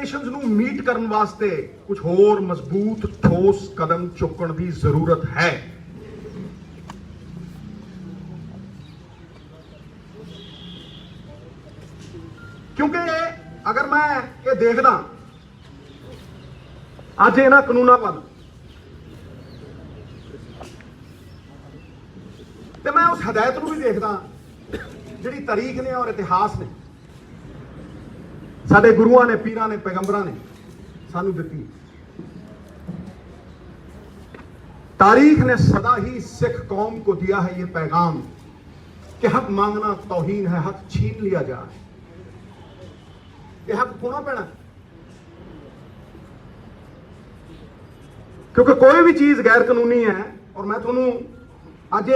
ਨੂੰ ਮੀਟ ਕਰਨ ਵਾਸਤੇ ਕੁਝ ਹੋਰ ਮਜ਼ਬੂਤ ਠੋਸ ਕਦਮ ਚੁੱਕਣ ਦੀ ਜ਼ਰੂਰਤ ਹੈ। क्योंकि अगर मैं ये देखदा अज इन्हां कानूनां वाल ते मैं उस हदायत नूं भी देखदा जिहड़ी तारीख ने और इतिहास ने साडे गुरुआं ने पीरां ने पैगंबरां ने सानूं दित्ती। तारीख ने सदा ही सिख कौम को दिया है ये पैगाम कि हक मांगना तौहीन है, हक छीन लिया जाए। हक खोना पैना क्योंकि कोई भी चीज गैर कानूनी है और मैं थोनू अज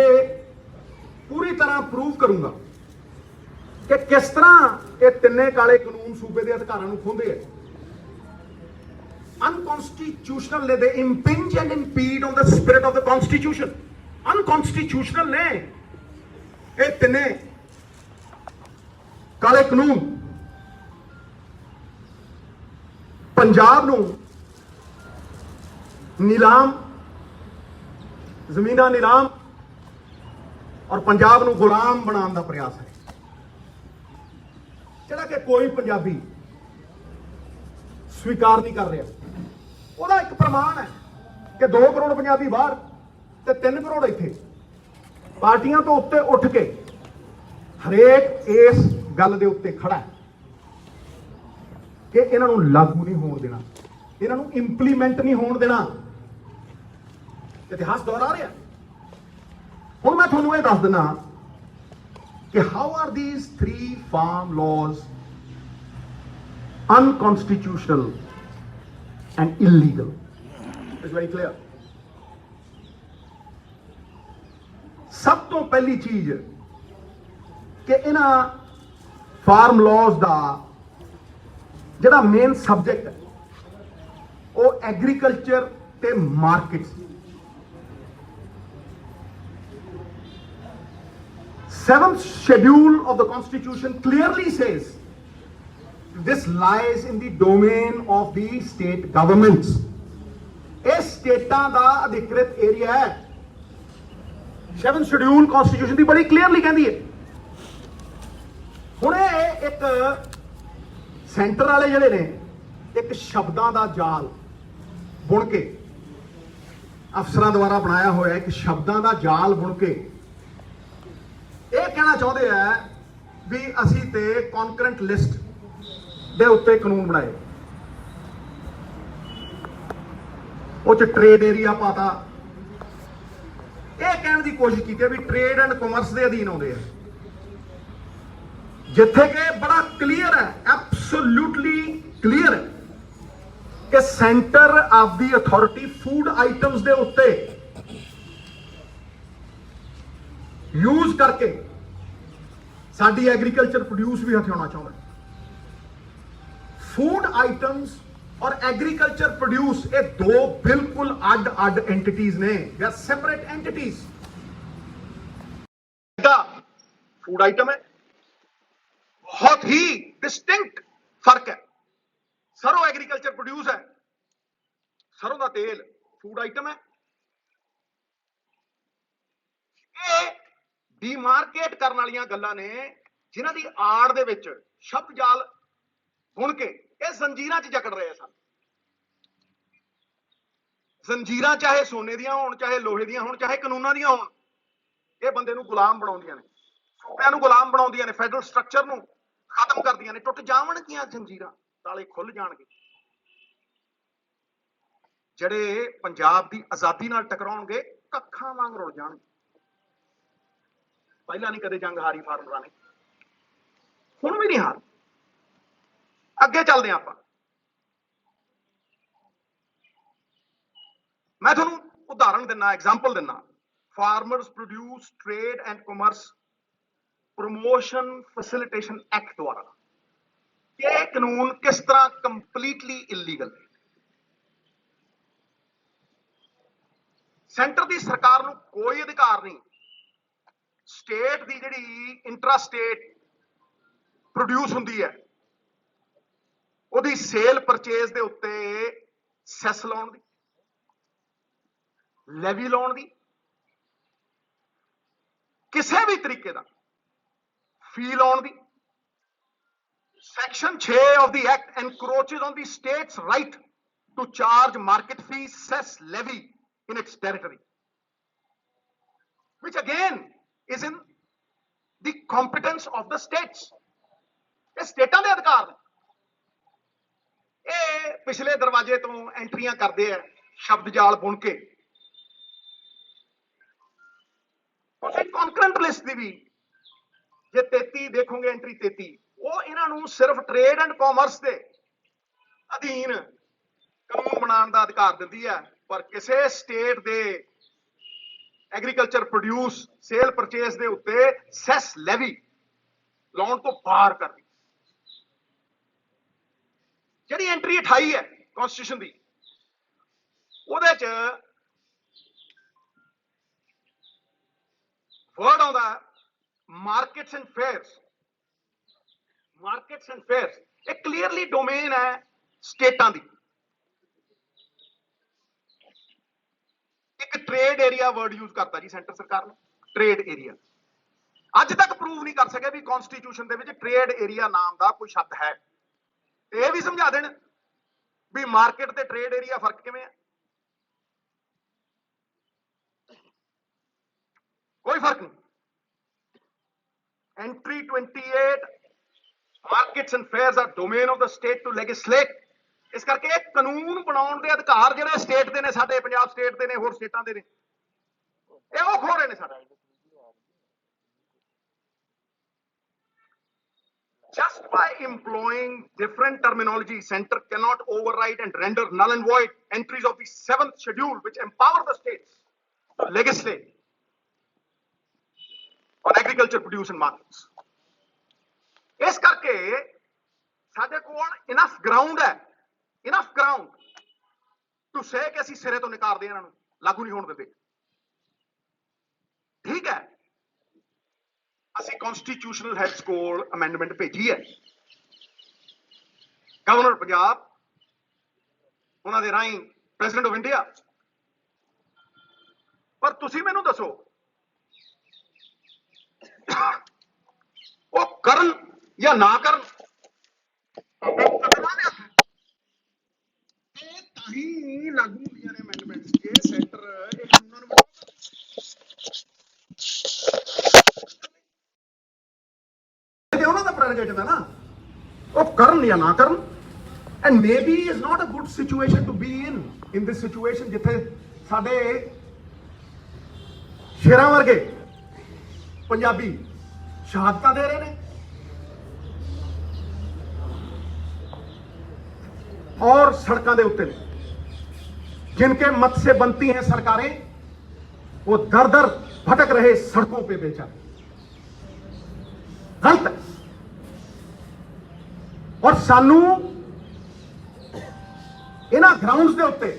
पूरी तरह प्रूव करूंगा कि किस तरह ये तिन्ने काले कानून सूबे के अधिकारों को खोंदे है। Unconstitutional they impinge and impede on the spirit of the constitution. Unconstitutional ने ये तिन्ने काले कानून पंजाब नूं नीलाम जमीना नीलाम और पंजाब नूं गुलाम बनाने का प्रयास है, जिहड़ा कि कोई पंजाबी स्वीकार नहीं कर रहा। उसदा एक प्रमाण है कि 2 करोड़ पंजाबी बाहर ते 3 करोड़ इत्थे पार्टियां तो उत्ते उठ के हरेक इस गल दे उत्ते खड़ा है कि इन्हां नूं लागू नहीं होण देना, इन्हां नूं इंप्लीमेंट नहीं होण देना। इतिहास दोहरा रहा। हुण मैं तुहानूं इह दस देना कि how are these 3 farm laws unconstitutional and illegal. It's very clear. सब तो पहली चीज कि इन्हां फार्म लॉज का जिहड़ा मेन सबजैक्ट है वो एग्रीकल्चर ते market. 7th schedule of the constitution clearly says this lies in the domain of the state governments। इस स्टेटां दा अधिकृत एरिया है। 7th schedule constitution दी बड़ी क्लियरली कहती है। हुण एक सेंटर वाले जिहड़े ने एक शब्दां दा जाल बुण के अफसरां द्वारा बनाया होया एक शब्दां दा जाल बुण के ਇਹ कहना चाहते हैं भी असी ते कॉन्करेंट लिस्ट दे उत्ते कानून बनाए, वो ट्रेड एरिया पाता। यह कहने की कोशिश की भी ट्रेड एंड कॉमर्स के अधीन आते हैं, जिथे के बड़ा क्लीयर है, एब्सोल्यूटली क्लीयर है कि centre of the authority food items के उत्ते यूज करके साडी एग्रीकल्चर प्रोड्यूस भी हथियाना चाहता है। फूड आइटम्स और एग्रीकल्चर प्रोड्यूस ये 2 बिल्कुल अड अड एंटिटीज ने, या सेपरेट एंटिटीज। फूड आइटम है, बहुत ही डिस्टिंक्ट फर्क है। सरों एग्रीकल्चर प्रोड्यूस है, सरों का तेल फूड आइटम है। डीमार्केट करने वाली गल्लां ने जिन्हां दी आड़ दे विच शब्द जाल बुण के ये जंजीरां च जकड़ रहे सन। जंजीरां चाहे सोने दियां होण, चाहे लोहे दियां होण, चाहे कानूनां दियां होण, ये बंदे नूं गुलाम बनाउंदियां ने, सूबे नूं गुलाम बनाउंदियां ने, फेडरल स्ट्रक्चर नूं खत्म करदियां ने। टुट जावणगीआं जंजीरां, ताले खुल जाणगे। ਜਿਹੜੇ पंजाब की आज़ादी नाल टकराउणगे कक्खां वांग रुल जाणगे। पहला नहीं कदे जंग हारी फार्मरां ने, हुण भी नहीं हार। अगे चलदे आं आपां। मैं तुहानूं उदाहरण दिना, एग्जाम्पल दिना। Farmers produce trade and commerce promotion facilitation act द्वारा यह कानून किस तरह कंप्लीटली इलीगल है। सेंटर की सरकार नूं कोई अधिकार नहीं स्टेट की जिहड़ी इंट्रा स्टेट प्रोड्यूस हुंदी है ਉਹਦੀ ਸੇਲ ਪਰਚੇਜ਼ ਦੇ ਉੱਤੇ ਸੈਸ ਲਾਉਣ ਦੀ, ਲੈਵੀ ਲਾਉਣ ਦੀ, ਕਿਸੇ ਵੀ ਤਰੀਕੇ ਦਾ ਫੀ ਲਾਉਣ ਦੀ। Section 6 of the Act encroaches on the state's right to charge market fee, cess, levy in its territory, which again is in the competence of the states. ਇਹ ਸਟੇਟਾਂ ਦੇ ਅਧਿਕਾਰ ਨੇ। ਇਹ ਪਿਛਲੇ ਦਰਵਾਜ਼ੇ ਤੋਂ ਐਂਟਰੀਆਂ ਕਰਦੇ ਆ ਸ਼ਬਦ ਜਾਲ ਬੁਣ ਕੇ। ਤੁਸੀਂ ਕੌਨਕਰੈਂਟ ਲਿਸਟ ਦੀ ਵੀ ਜੇ 33 ਦੇਖੋਗੇ, ਐਂਟਰੀ 33, ਉਹ ਇਹਨਾਂ ਨੂੰ ਸਿਰਫ ਟ੍ਰੇਡ ਐਂਡ ਕਾਮਰਸ ਦੇ ਅਧੀਨ ਕਾਨੂੰਨ ਬਣਾਉਣ ਦਾ ਅਧਿਕਾਰ ਦਿੰਦੀ ਹੈ, ਪਰ ਕਿਸੇ ਸਟੇਟ ਦੇ ਐਗਰੀਕਲਚਰ ਪ੍ਰੋਡਿਊਸ ਸੇਲ ਪਰਚੇਸ ਦੇ ਉੱਤੇ ਸੈਸ ਲੈਵੀ ਲਾਉਣ ਤੋਂ ਬਾਹਰ ਕਰਦੀ। ਜਿਹੜੀ ਐਂਟਰੀ 28 ਹੈ ਕਨਸਟੀਟਿਊਸ਼ਨ ਦੀ, ਉਹਦੇ ਚ ਵਰਡ ਆਉਂਦਾ markets and fairs. Markets and fairs ਇਹ ਕਲੀਅਰਲੀ ਡੋਮੇਨ ਹੈ ਸਟੇਟਾਂ ਦੀ। ਇੱਕ ਟ੍ਰੇਡ ਏਰੀਆ ਵਰਡ ਯੂਜ਼ ਕਰਤਾ ਜੀ ਸੈਂਟਰ ਸਰਕਾਰ ਨੇ, ਟ੍ਰੇਡ ਏਰੀਆ। ਅੱਜ ਤੱਕ ਪ੍ਰੂਵ ਨਹੀਂ ਕਰ ਸਕੇ ਵੀ ਕਨਸਟੀਟਿਊਸ਼ਨ ਦੇ ਵਿੱਚ ਟ੍ਰੇਡ ਏਰੀਆ ਨਾਮ ਦਾ ਕੋਈ ਸ਼ਬਦ ਹੈ। ਤੇ ਇਹ ਵੀ ਸਮਝਾ ਦੇਣ ਵੀ ਮਾਰਕੀਟ ਤੇ ਟ੍ਰੇਡ ਏਰੀਆ ਫਰਕ ਕਿਵੇਂ ਹੈ। ਕੋਈ ਫਰਕ ਨਹੀਂ। Entry 28, markets and fairs are domain of the state to legislate। ਇਸ ਕਰਕੇ ਇਹ ਕਾਨੂੰਨ ਬਣਾਉਣ ਦੇ ਅਧਿਕਾਰ ਜਿਹੜੇ ਸਟੇਟ ਦੇ ਨੇ, ਸਾਡੇ ਪੰਜਾਬ ਸਟੇਟ ਦੇ ਨੇ, ਹੋਰ ਸਟੇਟਾਂ ਦੇ ਨੇ, ਇਹ ਉਹ ਖੋ ਰਹੇ ਨੇ ਸਾਡਾ। Just by employing different terminology, center cannot override and render null and void entries of the 7th schedule, which empower the states to legislate on agriculture produce and markets। ਇਸ ਕਰਕੇ ਸਾਡੇ ਕੋਲ ਇਨਫ ਗਰਾਊਂਡ ਹੈ, enough ground to say ਕਿ ਅਸੀਂ ਸਿਰੇ ਤੋਂ ਨਿਕਾਲਦੇ ਇਹਨਾਂ ਨੂੰ, ਲਾਗੂ ਨਹੀਂ ਹੋਣ ਦਿੰਦੇ। ਠੀਕ ਹੈ, ਅਸੀਂ ਕਨਸਟੀਟਿਊਸ਼ਨਲ ਹੈਡਸ ਕੋਲ ਅਮੈਂਡਮੈਂਟ ਭੇਜੀ ਹੈ। ਗਵਰਨਰ ਪੰਜਾਬ, ਉਹਨਾਂ ਦੇ ਰਾਹੀਂ ਪ੍ਰੈਜ਼ੀਡੈਂਟ ਆਫ ਇੰਡੀਆ। ਪਰ ਤੁਸੀਂ ਮੈਨੂੰ ਦੱਸੋ ਉਹ ਕਰਨ ਜਾਂ ਨਾ ਕਰਨ। ਇਹ ਤਾਂ ਹੀ ਲਾਗੂ ਹੁੰਦੀਆਂ ਨੇ ਅਮੈਂਡਮੈਂਟਸ ਜੇ ਸੈਂਟਰ ਇਹ ਕਾਨੂੰਨਾਂ ਨੂੰ ਉਹਨਾਂ ਦਾ ਪ੍ਰੈਰੋਗੇਟਿਵ ਹੈ ਨਾ, ਉਹ ਕਰਨ ਜਾਂ ਨਾ ਕਰਨ। And maybe is not a good situation to be in this situation, ਜਿੱਥੇ ਸਾਡੇ ਸ਼ੇਰਾਂ ਵਰਗੇ ਪੰਜਾਬੀ ਸ਼ਹਾਦਤਾਂ ਦੇ ਰਹੇ ਨੇ और सड़कों के उत्ते जिनके मत से बनती हैं सरकारें, वो दर दर भटक रहे सड़कों पे बेचारे। गलत है। और सानू इन्हां ग्राउंड्स के उत्ते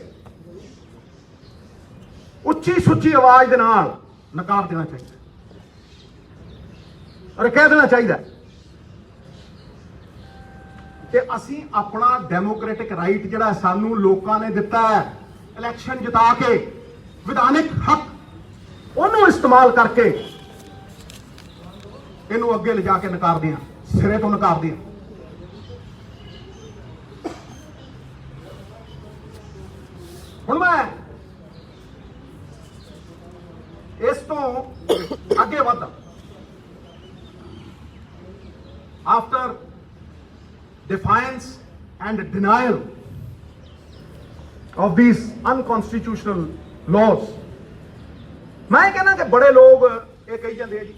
उच्ची सुच्ची आवाज के नाल नकार देना चाहिए और कह देना चाहिए कि असी अपना डेमोक्रेटिक राइट जिहड़ा सानू लोकां ने दिता है इलैक्शन जिता के, विधानिक हक, उन्होंने इस्तेमाल करके इनू अगे ले जाके नकार दिया, सिरे तो नकार दिया। हुण मैं इस तो अगे वध after defiance and denial of these unconstitutional laws, मैं कहना कि बड़े लोग ये कही जाते हैं जी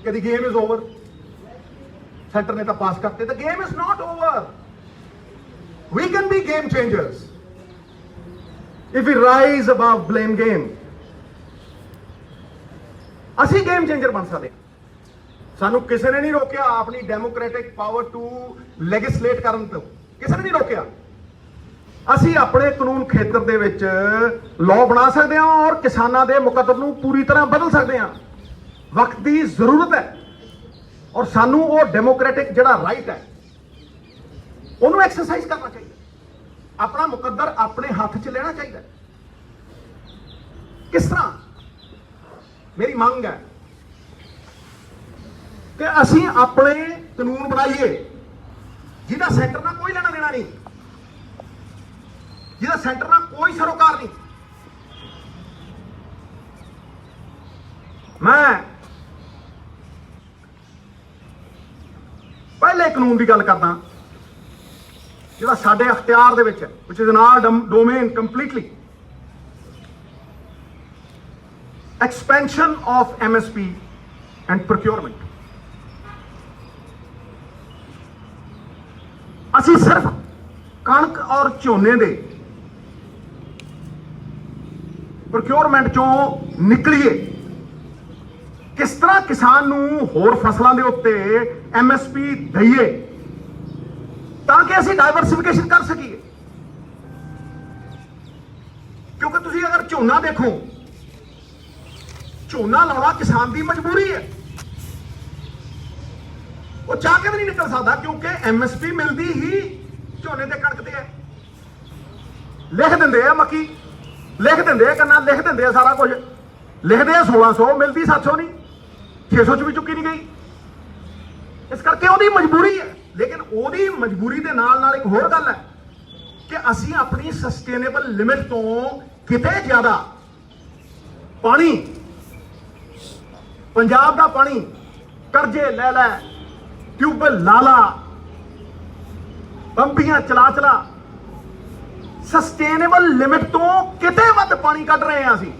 कि the game is over, centre ने तो पास करते। The game is not over। We can be game changers if we rise above blame game। ਅਸੀਂ गेम changer बन सकते हैं। सानू किसी ने नहीं रोकया अपनी डेमोक्रेटिक पावर टू लैगिसलेट करन तो, किसी ने नहीं रोकया। असी अपने कानून खेतर दे विच लॉ बना सकते हैं और किसानां दे मुकद्दर नूं पूरी तरह बदल सकते हैं। वक्त की जरूरत है और सानू वो डेमोक्रेटिक जिहड़ा राइट है ਉਹਨੂੰ ਐਕਸਰਸਾਈਜ਼ ਕਰਨਾ ਚਾਹੀਦਾ, ਆਪਣਾ ਮੁਕੱਦਰ ਆਪਣੇ ਹੱਥ 'ਚ ਲੈਣਾ ਚਾਹੀਦਾ। ਕਿਸ ਤਰ੍ਹਾਂ? ਮੇਰੀ ਮੰਗ ਹੈ ਕਿ ਅਸੀਂ ਆਪਣੇ ਕਾਨੂੰਨ ਬਣਾਈਏ ਜਿਹਦਾ ਸੈਂਟਰ ਨਾਲ ਕੋਈ ਲੈਣਾ ਦੇਣਾ ਨਹੀਂ, ਜਿਹਦਾ ਸੈਂਟਰ ਨਾਲ ਕੋਈ ਸਰੋਕਾਰ ਨਹੀਂ। ਮੈਂ ਪਹਿਲੇ ਕਾਨੂੰਨ ਦੀ ਗੱਲ ਕਰਦਾ ਜਿਹੜਾ ਸਾਡੇ ਅਖਤਿਆਰ ਦੇ ਵਿੱਚ, which is in our domain completely, expansion of MSP and procurement। ਅਸੀਂ ਸਿਰਫ ਕਣਕ ਔਰ ਝੋਨੇ ਦੇ ਪ੍ਰੋਕਿਉਰਮੈਂਟ ਚੋਂ ਨਿਕਲੀਏ, ਕਿਸ ਤਰ੍ਹਾਂ ਕਿਸਾਨ ਨੂੰ ਹੋਰ ਫਸਲਾਂ ਦੇ ਉੱਤੇ MSP ਦਈਏ ਤਾਂ ਕਿ ਅਸੀਂ ਡਾਇਵਰਸਿਫਿਕੇਸ਼ਨ ਕਰ ਸਕੀਏ। ਕਿਉਂਕਿ ਤੁਸੀਂ ਅਗਰ ਝੋਨਾ ਦੇਖੋ, ਝੋਨਾ ਲਾਉਣਾ ਕਿਸਾਨ ਦੀ ਮਜਬੂਰੀ ਹੈ, ਉਹ ਚਾਹ ਕੇ ਵੀ ਨਹੀਂ ਨਿਕਲ ਸਕਦਾ ਕਿਉਂਕਿ MSP ਮਿਲਦੀ ਹੀ ਝੋਨੇ ਤੇ ਕਣਕ ਤੇ ਹੈ। ਲਿਖ ਦਿੰਦੇ ਆ ਮੱਕੀ, ਲਿਖ ਦਿੰਦੇ ਆ ਗੰਨਾ, ਲਿਖ ਦਿੰਦੇ ਆ ਸਾਰਾ ਕੁਝ, ਲਿਖਦੇ ਆ 1600, ਮਿਲਦੀ 700 ਨਹੀਂ, 600 ਚ ਵੀ ਚੁੱਕੀ ਨਹੀਂ ਗਈ। ਇਸ ਕਰਕੇ ਉਹਦੀ ਮਜਬੂਰੀ ਹੈ। ਲੇਕਿਨ ਉਹਦੀ ਮਜਬੂਰੀ ਦੇ ਨਾਲ ਨਾਲ ਇੱਕ ਹੋਰ ਗੱਲ ਹੈ ਕਿ ਅਸੀਂ ਆਪਣੀ ਸਸਟੇਨੇਬਲ ਲਿਮਿਟ ਤੋਂ ਕਿਤੇ ਜ਼ਿਆਦਾ ਪਾਣੀ, ਪੰਜਾਬ ਦਾ ਪਾਣੀ ਕਰਜ਼ੇ ਲੈ ਲੈ, ਟਿਊਬਵੈਲ ਲਾ ਲਾ, ਪੰਪੀਆਂ ਚਲਾ ਚਲਾ, ਸਸਟੇਨੇਬਲ ਲਿਮਿਟ ਤੋਂ ਕਿਤੇ ਵੱਧ ਪਾਣੀ ਕੱਢ ਰਹੇ ਹਾਂ ਅਸੀਂ।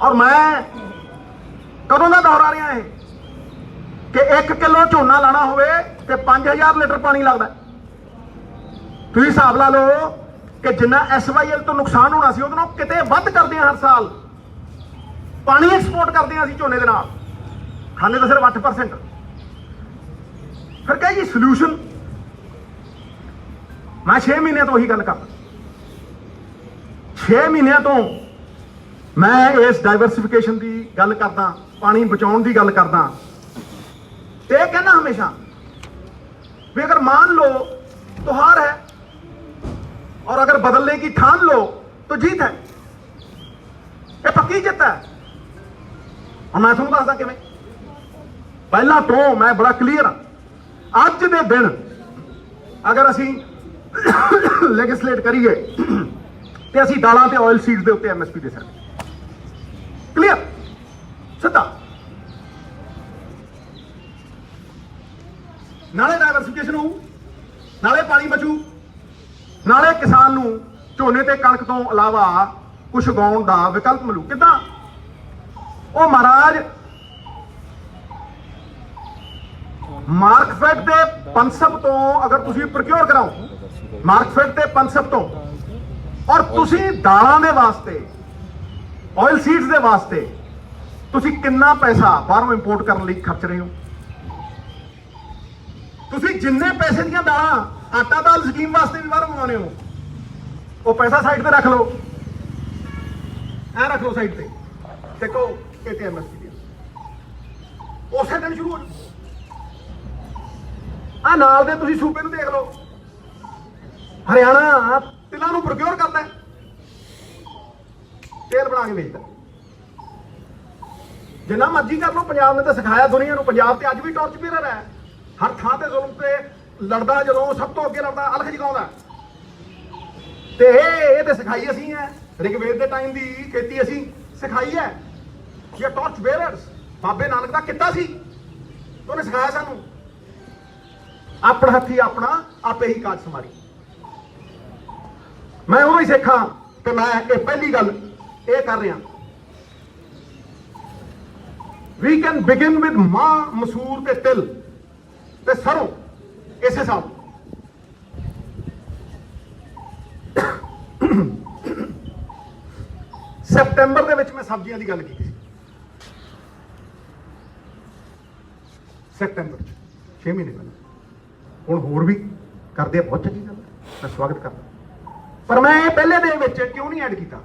ਔਰ ਮੈਂ ਕਦੋਂ ਦਾ ਦੁਹਰਾ ਰਿਹਾ ਹੈ ਕਿ 1 ਕਿਲੋ ਝੋਨਾ ਲਾਣਾ ਹੋਵੇ ਤੇ 5000 ਲੀਟਰ ਪਾਣੀ ਲੱਗਦਾ। ਤੁਸੀਂ ਹਿਸਾਬ ਲਾ ਲਓ ਕਿ ਜਿੰਨਾ SYL ਤੋਂ ਨੁਕਸਾਨ ਹੋਣਾ ਸੀ ਉਹਦੇ ਨਾਲੋਂ ਕਿਤੇ ਵੱਧ ਕਰਦੇ ਹਾਂ ਹਰ ਸਾਲ। ਪਾਣੀ ਐਕਸਪੋਰਟ ਕਰਦੇ ਹਾਂ ਅਸੀਂ ਝੋਨੇ ਦੇ ਨਾਲ, ਖਾਣੇ ਤਾਂ ਸਿਰਫ 8%। ਫਿਰ ਕਹੇ ਜੀ ਸੋਲੂਸ਼ਨ, ਮੈਂ 6 ਮਹੀਨਿਆਂ ਤੋਂ ਉਹੀ ਗੱਲ ਕਰਦਾ। 6 ਮਹੀਨਿਆਂ ਤੋਂ ਮੈਂ ਇਸ ਡਾਇਵਰਸਿਫਿਕੇਸ਼ਨ ਦੀ ਗੱਲ ਕਰਦਾ, ਪਾਣੀ ਬਚਾਉਣ ਦੀ ਗੱਲ ਕਰਦਾ ਤੇ ਇਹ कहना हमेशा भी अगर मान लो तो हार है और अगर बदलने की ठान लो तो जीत है। ये पक्की जित है। और मैं ਤੁਹਾਨੂੰ ਦੱਸਦਾ ਕਿਵੇਂ। ਪਹਿਲਾਂ ਤੋਂ ਮੈਂ ਬੜਾ ਕਲੀਅਰ ਹਾਂ। ਅੱਜ ਦੇ ਦਿਨ ਅਗਰ ਅਸੀਂ ਲੈਜਿਸਲੇਟ ਕਰੀਏ ਤੇ ਅਸੀਂ ਦਾਲਾਂ ਤੇ ਆਇਲ ਸੀਡਸ ਦੇ ਉੱਤੇ MSP ਦੇ ਸਕਦੇ। ਕਲੀਅਰ, ਸਿੱਧਾ। ਨਾਲੇ ਡਾਇਵਰਸਿਫਿਕੇਸ਼ਨ ਹੋਊ, ਨਾਲੇ ਪਾਣੀ ਬਚੂ, ਨਾਲੇ ਕਿਸਾਨ ਨੂੰ ਝੋਨੇ ਤੇ ਕਣਕ ਤੋਂ ਇਲਾਵਾ ਕੁਝ ਉਗਾਉਣ ਦਾ ਵਿਕਲਪ ਮਿਲੂ। ਕਿੱਦਾਂ? ਉਹ ਮਹਾਰਾਜ ਮਾਰਕਫੈਡ ਦੇ ਪੰਸਬ ਤੋਂ ਅਗਰ ਤੁਸੀਂ ਪ੍ਰੋਕਿਉਰ ਕਰਾਓ, ਮਾਰਕਫੈਡ ਦੇ ਪੰਸਬ ਤੋਂ, ਔਰ ਤੁਸੀਂ ਦਾਲਾਂ ਦੇ ਵਾਸਤੇ, ਆਇਲ ਸੀਡਸ ਦੇ ਵਾਸਤੇ ਤੁਸੀਂ ਕਿੰਨਾ ਪੈਸਾ ਬਾਹਰੋਂ ਇੰਪੋਰਟ ਕਰਨ ਲਈ ਖਰਚ ਰਹੇ ਹੋ? ਤੁਸੀਂ ਜਿੰਨੇ ਪੈਸੇ ਦੀਆਂ ਦਾਲਾਂ ਆਟਾ ਦਾਲ ਸਕੀਮ ਵਾਸਤੇ ਵੀ ਬਾਹਰੋਂ ਮੰਗਾਉਂਦੇ ਹੋ, ਉਹ ਪੈਸਾ ਸਾਈਡ ਤੇ ਰੱਖ ਲਓ, ਐ ਰੱਖ ਲਓ ਸਾਈਡ ਤੇ, ਦੇਖੋ ਕਿਤੇ MSP ਉਸੇ ਦਿਨ ਸ਼ੁਰੂ ਹੋ ਜਾਊ। ਆ ਨਾਲ ਦੇ ਤੁਸੀਂ ਸੂਬੇ ਨੂੰ ਦੇਖ ਲਓ, ਹਰਿਆਣਾ ਤਿਲਾਂ ਨੂੰ ਪ੍ਰੋਕਿਉਰ ਕਰਦਾ, ਤੇਲ ਬਣਾ ਕੇ ਵੇਚਦਾ। ਜਿੰਨਾ ਮਰਜ਼ੀ ਕਰ ਲਓ, ਪੰਜਾਬ ਨੇ ਤਾਂ ਸਿਖਾਇਆ ਦੁਨੀਆ ਨੂੰ। ਪੰਜਾਬ ਤੇ ਅੱਜ ਵੀ ਟਾਰਚ ਬੇਰਰ ਹੈ, ਹਰ ਥਾਂ ਤੇ ਜ਼ੁਲਮ ਤੇ ਲੜਦਾ, ਜਦੋਂ ਸਭ ਤੋਂ ਅੱਗੇ ਲੜਦਾ, ਅਲਖ ਜਗਾਉਂਦਾ। ਤੇ ਇਹ ਤੇ ਸਿਖਾਈ ਅਸੀਂ ਹੈ, ਰਿਗਵੇਦ ਦੇ ਟਾਈਮ ਦੀ ਖੇਤੀ ਅਸੀਂ ਸਿਖਾਈ ਹੈ। ਇਹ ਟਾਰਚ ਬੇਰਰਸ ਬਾਬੇ ਨਾਨਕ ਦਾ ਕਿੱਤਾ ਸੀ, ਉਹਨੇ ਸਿਖਾਇਆ ਸਾਨੂੰ। ਆਪਣਾ ਹੱਥੀ ਆਪਣਾ ਆਪੇ ਹੀ ਕਾਜ ਸਮਾਰੀ। ਮੈਂ ਉਹ ਹੀ ਸਿੱਖਾਂ ਕਿ ਮੈਂ ਇਹ ਪਹਿਲੀ ਗੱਲ ਇਹ ਕਰ ਰਿਹਾ। ਵੀ ਕੈਨ ਬਿਗਿਨ ਵਿਦ ਮਾਂ, ਮਸੂਰ ਤੇ ਤਿਲ ਤੇ ਸਰੋਂ, ਇਸੇ ਸਾਲ ਸਤੰਬਰ ਦੇ ਵਿੱਚ ਮੈਂ ਸਬਜ਼ੀਆਂ ਦੀ ਗੱਲ ਕੀਤੀ ਸੀ। ਸਤੰਬਰ 6 ਮਹੀਨੇ ਪਹਿਲਾਂ। ਹੁਣ ਹੋਰ ਵੀ ਕਰਦੇ ਆ, ਬਹੁਤ ਚੰਗੀ ਗੱਲ ਹੈ, ਮੈਂ ਸਵਾਗਤ ਕਰਦਾ। ਪਰ ਮੈਂ ਇਹ ਪਹਿਲੇ ਦੇ ਵਿੱਚ ਕਿਉਂ ਨਹੀਂ ਐਡ ਕੀਤਾ?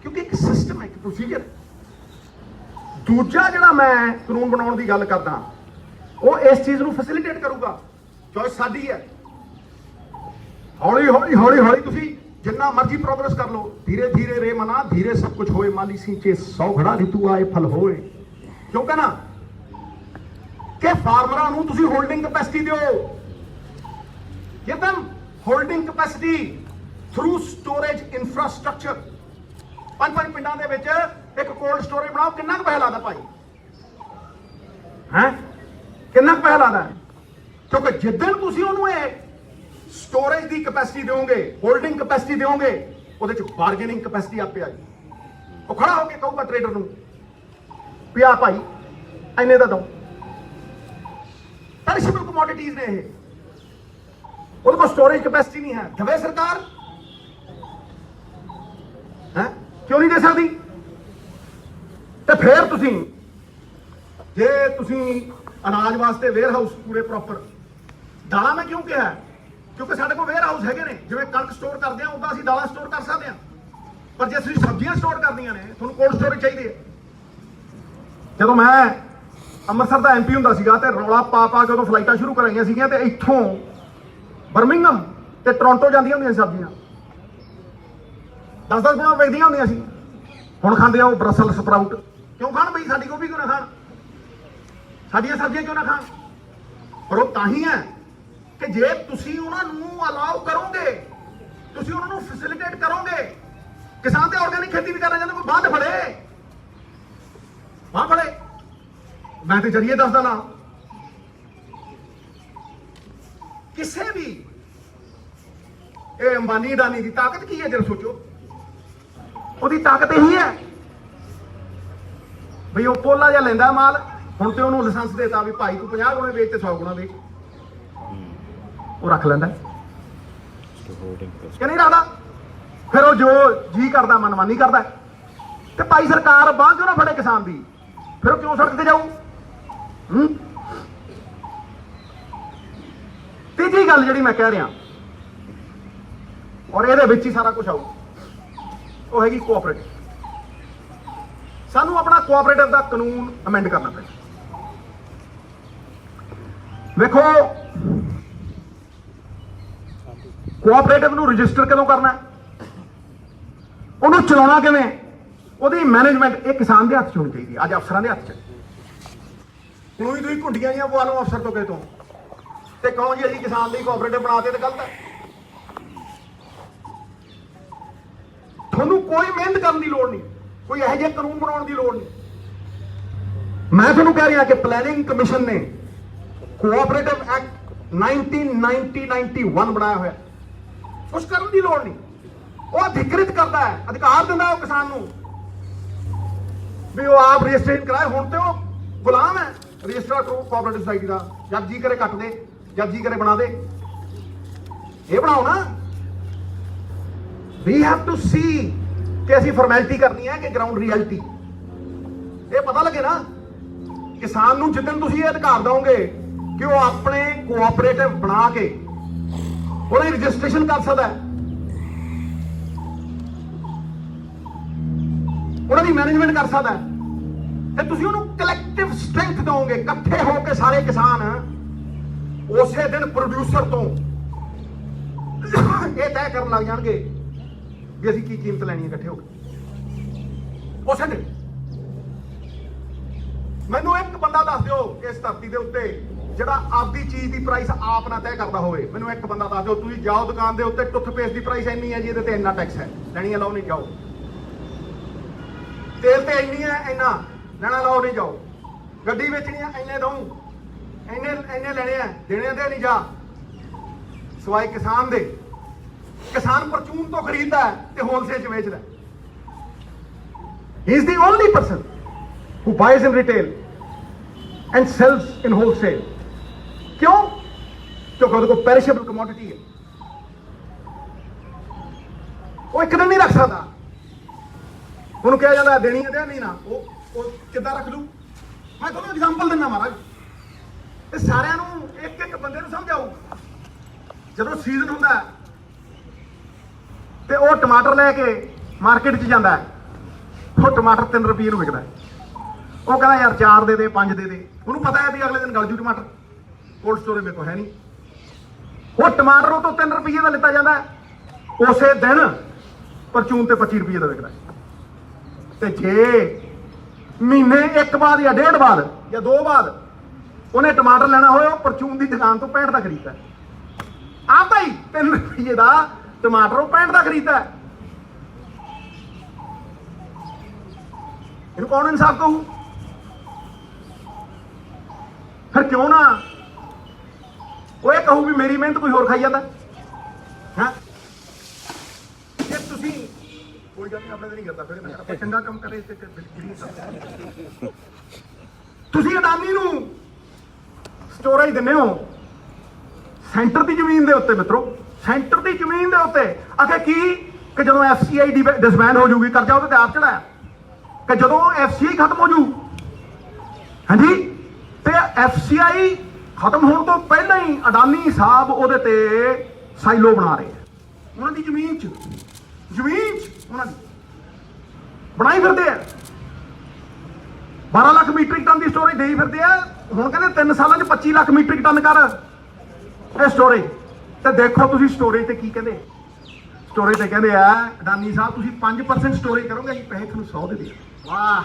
ਕਿਉਂਕਿ ਇੱਕ ਸਿਸਟਮ ਹੈ, ਇੱਕ ਪ੍ਰੋਸੀਜਰ ਹੈ। ਦੂਜਾ ਜਿਹੜਾ ਮੈਂ ਕਾਨੂੰਨ ਬਣਾਉਣ ਦੀ ਗੱਲ ਕਰਦਾ, ਉਹ ਇਸ ਚੀਜ਼ ਨੂੰ ਫੈਸਿਲਿਟੇਟ ਕਰੂਗਾ। ਚੋਇਸ ਸਾਡੀ ਹੈ, हौली हौली हौली हौली तुसी जिन्ना मर्जी प्रोग्रेस कर लो, धीरे धीरे रे मना धीरे सब कुछ होए, माली सींचे 100 घड़ा रितु आए फल होए। क्यों कहना कि फार्मरां नूं तुसी होल्डिंग कैपेसिटी दिओ, give them holding capacity through storage infrastructure. 5 पिंडां दे विच एक कोल्ड स्टोरेज बनाओ, किन्ना पैसा लगदा भाई हैं, किन्ना पैसा लगदा? क्योंकि जिद्दन तुसी उहनूं स्टोरेज की कैपेसिटी दोगे, होल्डिंग कैपेसिटी दोगे, वो बारगेनिंग कैपेसिटी आपे आ जाए। वो खड़ा होकर कहूगा ट्रेडर नूं भी आ भाई इन्ने दा दो। पेरिशेबल कमोडिटीज ने ये, उहदे कोल स्टोरेज कैपेसिटी नहीं है, दवे सरकार है क्यों नहीं दे सकती? तो फिर तुसी जे तुसी अनाज वास्ते वेयर हाउस पूरे प्रॉपर, दाला मैं क्यों कहा, क्योंकि साढ़े को वेयर हाउस है ने, जिवें कणक स्टोर करते हैं उदा असीं दाला स्टोर कर सकते हैं, पर जे तुसीं सब्जियां स्टोर करनियां ने तुहानूं कोल्ड स्टोरेज चाहिए। जदों मैं ਅੰਮ੍ਰਿਤਸਰ ਦਾ ਐਮਪੀ ਹੁੰਦਾ ਸੀਗਾ ਤੇ ਰੌਲਾ ਪਾ ਕੇ ਉਦੋਂ ਫਲਾਈਟਾਂ ਸ਼ੁਰੂ ਕਰਾਈਆਂ ਸੀਗੀਆਂ ਤੇ ਇੱਥੋਂ ਬਰਮਿੰਗਮ ਤੇ ਟੋਰਾਂਟੋ ਜਾਂਦੀਆਂ ਹੁੰਦੀਆਂ ਸੀ ਸਬਜ਼ੀਆਂ, 10-10 ਗੁਣਾ ਵੇਚਦੀਆਂ ਹੁੰਦੀਆਂ ਸੀ। ਹੁਣ ਖਾਂਦੇ ਆ ਉਹ ਬਰਸਲ ਸਪਰਾਊਟ। ਕਿਉਂ ਖਾਣ ਬਈ? ਸਾਡੀ ਗੋਭੀ ਕਿਉਂ ਨਾ ਖਾਣ, ਸਾਡੀਆਂ ਸਬਜ਼ੀਆਂ ਕਿਉਂ ਨਾ ਖਾਣ? ਪਰ ਉਹ ਤਾਂ ਹੀ ਹੈ ਕਿ ਜੇ ਤੁਸੀਂ ਉਹਨਾਂ ਨੂੰ ਅਲਾਉ ਕਰੋਗੇ, ਤੁਸੀਂ ਉਹਨਾਂ ਨੂੰ ਫੈਸਿਲਿਟੇਟ ਕਰੋਗੇ। ਕਿਸਾਨ ਤੇ ਆਰਗੈਨਿਕ ਖੇਤੀ ਵੀ ਕਰਨਾ ਚਾਹੁੰਦੇ, ਕੋਈ ਬਾਂਹ ਤੇ ਫੜੇ, ਬਾਂਹ ਫੜੇ। मैं तो जरिए दसदा ना, किसी भी अंबानी अडानी की ताकत की है, जरा सोचो, उसकी ताकत यही है भाई वो पोला जा लेंदा माल, हुण ते उहनूं लाइसेंस देता भी भाई तू 50 गुणे बेच ते 100 गुणा बेच, वो रख लैंदा कि नहीं रखदा? फिर वो जो जी करदा मनमानी करदा ते भाई सरकार बांह क्यों ना फड़े किसान दी, फिर वो क्यों सड़क ते जाऊ? तीजी गल जिहड़ी मैं कह रहा और इहदे विच ही सारा कुछ आऊ, वो हैगी कोआपरेटिव। सानू अपना कोआपरेटिव दा कानून अमेंड करना पैंदा। देखो कोआपरेटिव नू रजिस्टर कदों करना है, उहनूं चलाउणा किवें, ਉਹਦੀ मैनेजमेंट ਇਹ किसान ਦੇ हत्थ 'ਚ होनी चाहिए, ਅੱਜ अफसरां ਦੇ हत्थ 'ਚ। ਹੁਣ ਵੀ ਤੁਸੀਂ ਘੁੰਡੀਆਂ ਜੀਆਂ ਪਵਾ ਲਓ ਅਫਸਰ ਤੋਂ ਕਿਸੇ ਤੋਂ ਤੇ ਕਹੋ ਜੀ ਅਸੀਂ ਕਿਸਾਨ ਲਈ ਕੋਆਪਰੇਟਿਵ ਬਣਾਤੇ, ਤੇ ਗਲਤ ਹੈ। ਤੁਹਾਨੂੰ ਕੋਈ ਮਿਹਨਤ ਕਰਨ ਦੀ ਲੋੜ ਨਹੀਂ, ਕੋਈ ਇਹੋ ਜਿਹੇ ਕਾਨੂੰਨ ਬਣਾਉਣ ਦੀ ਲੋੜ ਨਹੀਂ। ਮੈਂ ਤੁਹਾਨੂੰ ਕਹਿ ਰਿਹਾ ਕਿ ਪਲੈਨਿੰਗ ਕਮਿਸ਼ਨ ਨੇ ਕੋਆਪਰੇਟਿਵ ਐਕਟ 1991 ਬਣਾਇਆ ਹੋਇਆ, ਕੁਛ ਕਰਨ ਦੀ ਲੋੜ ਨਹੀਂ। ਉਹ ਅਧਿਕ੍ਰਿਤ ਕਰਦਾ ਹੈ, ਅਧਿਕਾਰ ਦਿੰਦਾ ਉਹ ਕਿਸਾਨ ਨੂੰ ਵੀ ਉਹ ਆਪ ਰਜਿਸਟ੍ਰੇਸ਼ਨ ਕਰਾਏ। ਹੁਣ ਤੇ ਉਹ ਗੁਲਾਮ ਹੈ रजिस्टर कोऑपरेटिव सोसाइटी का, जब जी करे कट दे, जब जी करे बना दे। ये बनाओ ना, वी हैव टू सी कि असी फॉर्मैलिटी करनी है कि ग्राउंड रियलिटी। ये पता लगे ना किसान नूं जिद्दन तुसीं ये अधिकार दोगे कि वो अपने कोऑपरेटिव बना के ਉਹਦੀ रजिस्ट्रेशन कर सकता है, ਉਹਦੀ मैनेजमेंट कर सकता है, ਤੇ ਤੁਸੀਂ ਉਹਨੂੰ ਕਲੈਕਟਿਵ ਸਟਰੈਂਥ ਦੋਗੇ। ਇਕੱਠੇ ਹੋ ਕੇ ਸਾਰੇ ਕਿਸਾਨ ਉਸੇ ਦਿਨ ਪ੍ਰੋਡਿਊਸਰ ਤੋਂ ਇਹ ਤੈਅ ਕਰਨ ਲੱਗ ਜਾਣਗੇ ਵੀ ਅਸੀਂ ਕੀ ਕੀਮਤ ਲੈਣੀ ਹੈ ਇਕੱਠੇ ਹੋ ਕੇ ਉਸੇ ਦਿਨ। ਮੈਨੂੰ ਇੱਕ ਬੰਦਾ ਦੱਸ ਦਿਓ ਇਸ ਧਰਤੀ ਦੇ ਉੱਤੇ ਜਿਹੜਾ ਆਪਦੀ ਚੀਜ਼ ਦੀ ਪ੍ਰਾਈਸ ਆਪ ਨਾ ਤੈਅ ਕਰਦਾ ਹੋਵੇ। ਮੈਨੂੰ ਇੱਕ ਬੰਦਾ ਦੱਸ ਦਿਓ, ਤੁਸੀਂ ਜਾਓ ਦੁਕਾਨ ਦੇ ਉੱਤੇ, ਟੁੱਥਪੇਸਟ ਦੀ ਪ੍ਰਾਈਸ ਇੰਨੀ ਹੈ ਜੀ, ਇਹਦੇ ਤੇ ਇੰਨਾ ਟੈਕਸ ਹੈ, ਲੈਣੀ ਹੈ ਲਓ, ਨਹੀਂ ਜਾਓ। ਤੇਲ ਤੇ ਇੰਨੀ ਹੈ, ਇੰਨਾ ਲੈਣਾ ਲਾਓ, नहीं जाओ। ਗੱਡੀ ਵੇਚਣੀ ਹੈ, ਇੰਨੇ ਦਊਂ, ਇੰਨੇ ਲੈਣੇ ਆ, ਦੇਣੇ ਤੇ ਨਹੀਂ ਜਾ। ਸਵਾਈ ਕਿਸਾਨ ਦੇ, ਕਿਸਾਨ ਪਰਚੂਨ ਤੋਂ ਖਰੀਦਦਾ ਹੈ ਤੇ ਹੋਲਸੇਲ 'ਚ ਵੇਚਦਾ। ਹੀ is the only person who buys in retail and sells in wholesale। क्यों? क्योंकि ਉਹਦੇ ਕੋਲ ਪੈਰਿਸ਼ੇਬਲ ਕਮੋਡਿਟੀ ਹੈ, ਉਹ ਇੱਕ ਦਿਨ ਨਹੀਂ ਰੱਖ ਸਕਦਾ। ਉਹਨੂੰ ਕਿਹਾ ਜਾਂਦਾ ਦੇਣੀ ਹੈ, ਨਹੀਂ ਨਾ, ਉਹ ਕਿੱਦਾਂ ਰੱਖ ਲੂ? ਮੈਂ ਤੁਹਾਨੂੰ ਐਗਜ਼ਾਮਪਲ ਦਿੰਦਾ ਮਹਾਰਾਜ, ਇਹ ਸਾਰਿਆਂ ਨੂੰ ਇੱਕ ਇੱਕ ਬੰਦੇ ਨੂੰ ਸਮਝਾਓ। ਜਦੋਂ ਸੀਜ਼ਨ ਹੁੰਦਾ ਤੇ ਉਹ ਟਮਾਟਰ ਲੈ ਕੇ ਮਾਰਕੀਟ 'ਚ ਜਾਂਦਾ, ਉਹ ਟਮਾਟਰ 3 ਰੁਪਏ ਨੂੰ ਵਿਕਦਾ। ਉਹ ਕਹਿੰਦਾ ਯਾਰ 4 ਦੇ ਦੇ, 5 ਦੇ ਦੇ। ਉਹਨੂੰ ਪਤਾ ਹੈ ਵੀ ਅਗਲੇ ਦਿਨ ਗਲ ਜੂ ਟਮਾਟਰ, ਕੋਲਡ ਸਟੋਰੇਜ ਮੇਰੇ ਕੋਲ ਹੈ ਨਹੀਂ। ਉਹ ਟਮਾਟਰ ਤੋਂ 3 ਰੁਪਏ ਦਾ ਲਿੱਤਾ ਜਾਂਦਾ ਹੈ, ਉਸੇ ਦਿਨ ਪਰਚੂਨ ਤੇ 25 ਰੁਪਏ ਦਾ ਵਿਕਦਾ ਹੈ। ਤੇ ਜੇ ਮਹੀਨੇ ਇੱਕ ਬਾਅਦ ਜਾਂ ਡੇਢ ਬਾਅਦ ਜਾਂ ਦੋ ਬਾਅਦ ਉਹਨੇ ਟਮਾਟਰ ਲੈਣਾ ਹੋਇਆ, ਉਹ ਪਰਚੂਨ ਦੀ ਦੁਕਾਨ ਤੋਂ 65 ਦਾ ਖਰੀਦਦਾ ਹੈ। ਆਪ ਭਾਈ 3 ਰੁਪਏ ਦਾ ਟਮਾਟਰ ਉਹ 65 ਦਾ ਖਰੀਦਦਾ ਹੈ। ਇਹਨੂੰ ਕੌਣ ਇਨਸਾਫ ਕਹੂ? ਫਿਰ ਕਿਉਂ ਨਾ ਉਹ ਇਹ ਕਹੂ ਵੀ ਮੇਰੀ ਮਿਹਨਤ ਕੋਈ ਹੋਰ ਖਾਈ ਜਾਂਦਾ ਹੈ? ਜੇ ਤੁਸੀਂ ਕੋਈ ਗੱਲ ਨਹੀਂ, ਆਪਣੇ ਤੇ ਨਹੀਂ ਕਰਦਾ, ਫਿਰ ਆਪਾਂ ਚੰਗਾ ਕੰਮ ਕਰੇ ਤੇ ਤੁਸੀਂ ਅਡਾਨੀ ਨੂੰ ਸਟੋਰੇਜ ਦਿੰਦੇ ਹੋ ਸੈਂਟਰ ਦੀ ਜ਼ਮੀਨ ਦੇ ਉੱਤੇ। ਮਿੱਤਰੋ, ਸੈਂਟਰ ਦੀ ਜ਼ਮੀਨ ਦੇ ਉੱਤੇ ਆਖੇ ਕੀ ਕਿ ਜਦੋਂ FCI ਡਿਸਬੈਂਡ ਹੋ ਜੂਗੀ, ਕਰਜ਼ਾ ਉਹਦੇ ਤੇ ਆਪ ਚੜਾਇਆ, ਕਿ ਜਦੋਂ FCI ਖਤਮ ਹੋ ਜੂ, ਹਾਂਜੀ, ਤੇ FCI ਖਤਮ ਹੋਣ ਤੋਂ ਪਹਿਲਾਂ ਹੀ ਅਡਾਨੀ ਸਾਹਿਬ ਉਹਦੇ ਤੇ ਸਾਈਲੋ ਬਣਾ ਰਹੇ ਆ। ਉਹਨਾਂ ਦੀ ਜ਼ਮੀਨ 'ਚ ਉਹਨਾਂ ਦੀ ਬਣਾਈ ਫਿਰਦੇ ਆ। 12 ਲੱਖ ਮੀਟ੍ਰਿਕ ਟਨ ਦੀ ਸਟੋਰੇਜ ਦੇਈ ਫਿਰਦੇ ਆ। ਹੁਣ ਕਹਿੰਦੇ 3 ਸਾਲਾਂ 'ਚ 25 ਲੱਖ ਮੀਟ੍ਰਿਕ ਟਨ ਕਰ ਇਹ ਸਟੋਰੇਜ। ਤੇ ਦੇਖੋ ਤੁਸੀਂ ਸਟੋਰੇਜ ਤੇ ਕੀ ਕਹਿੰਦੇ, ਸਟੋਰੇਜ ਤੇ ਕਹਿੰਦੇ ਆ ਅਡਾਨੀ ਸਾਹਿਬ ਤੁਸੀਂ 5% ਸਟੋਰੇਜ ਕਰੋਗੇ, ਅਸੀਂ ਪੈਸੇ ਤੁਹਾਨੂੰ 100 ਦੇ ਦਿਓ। ਵਾਹ,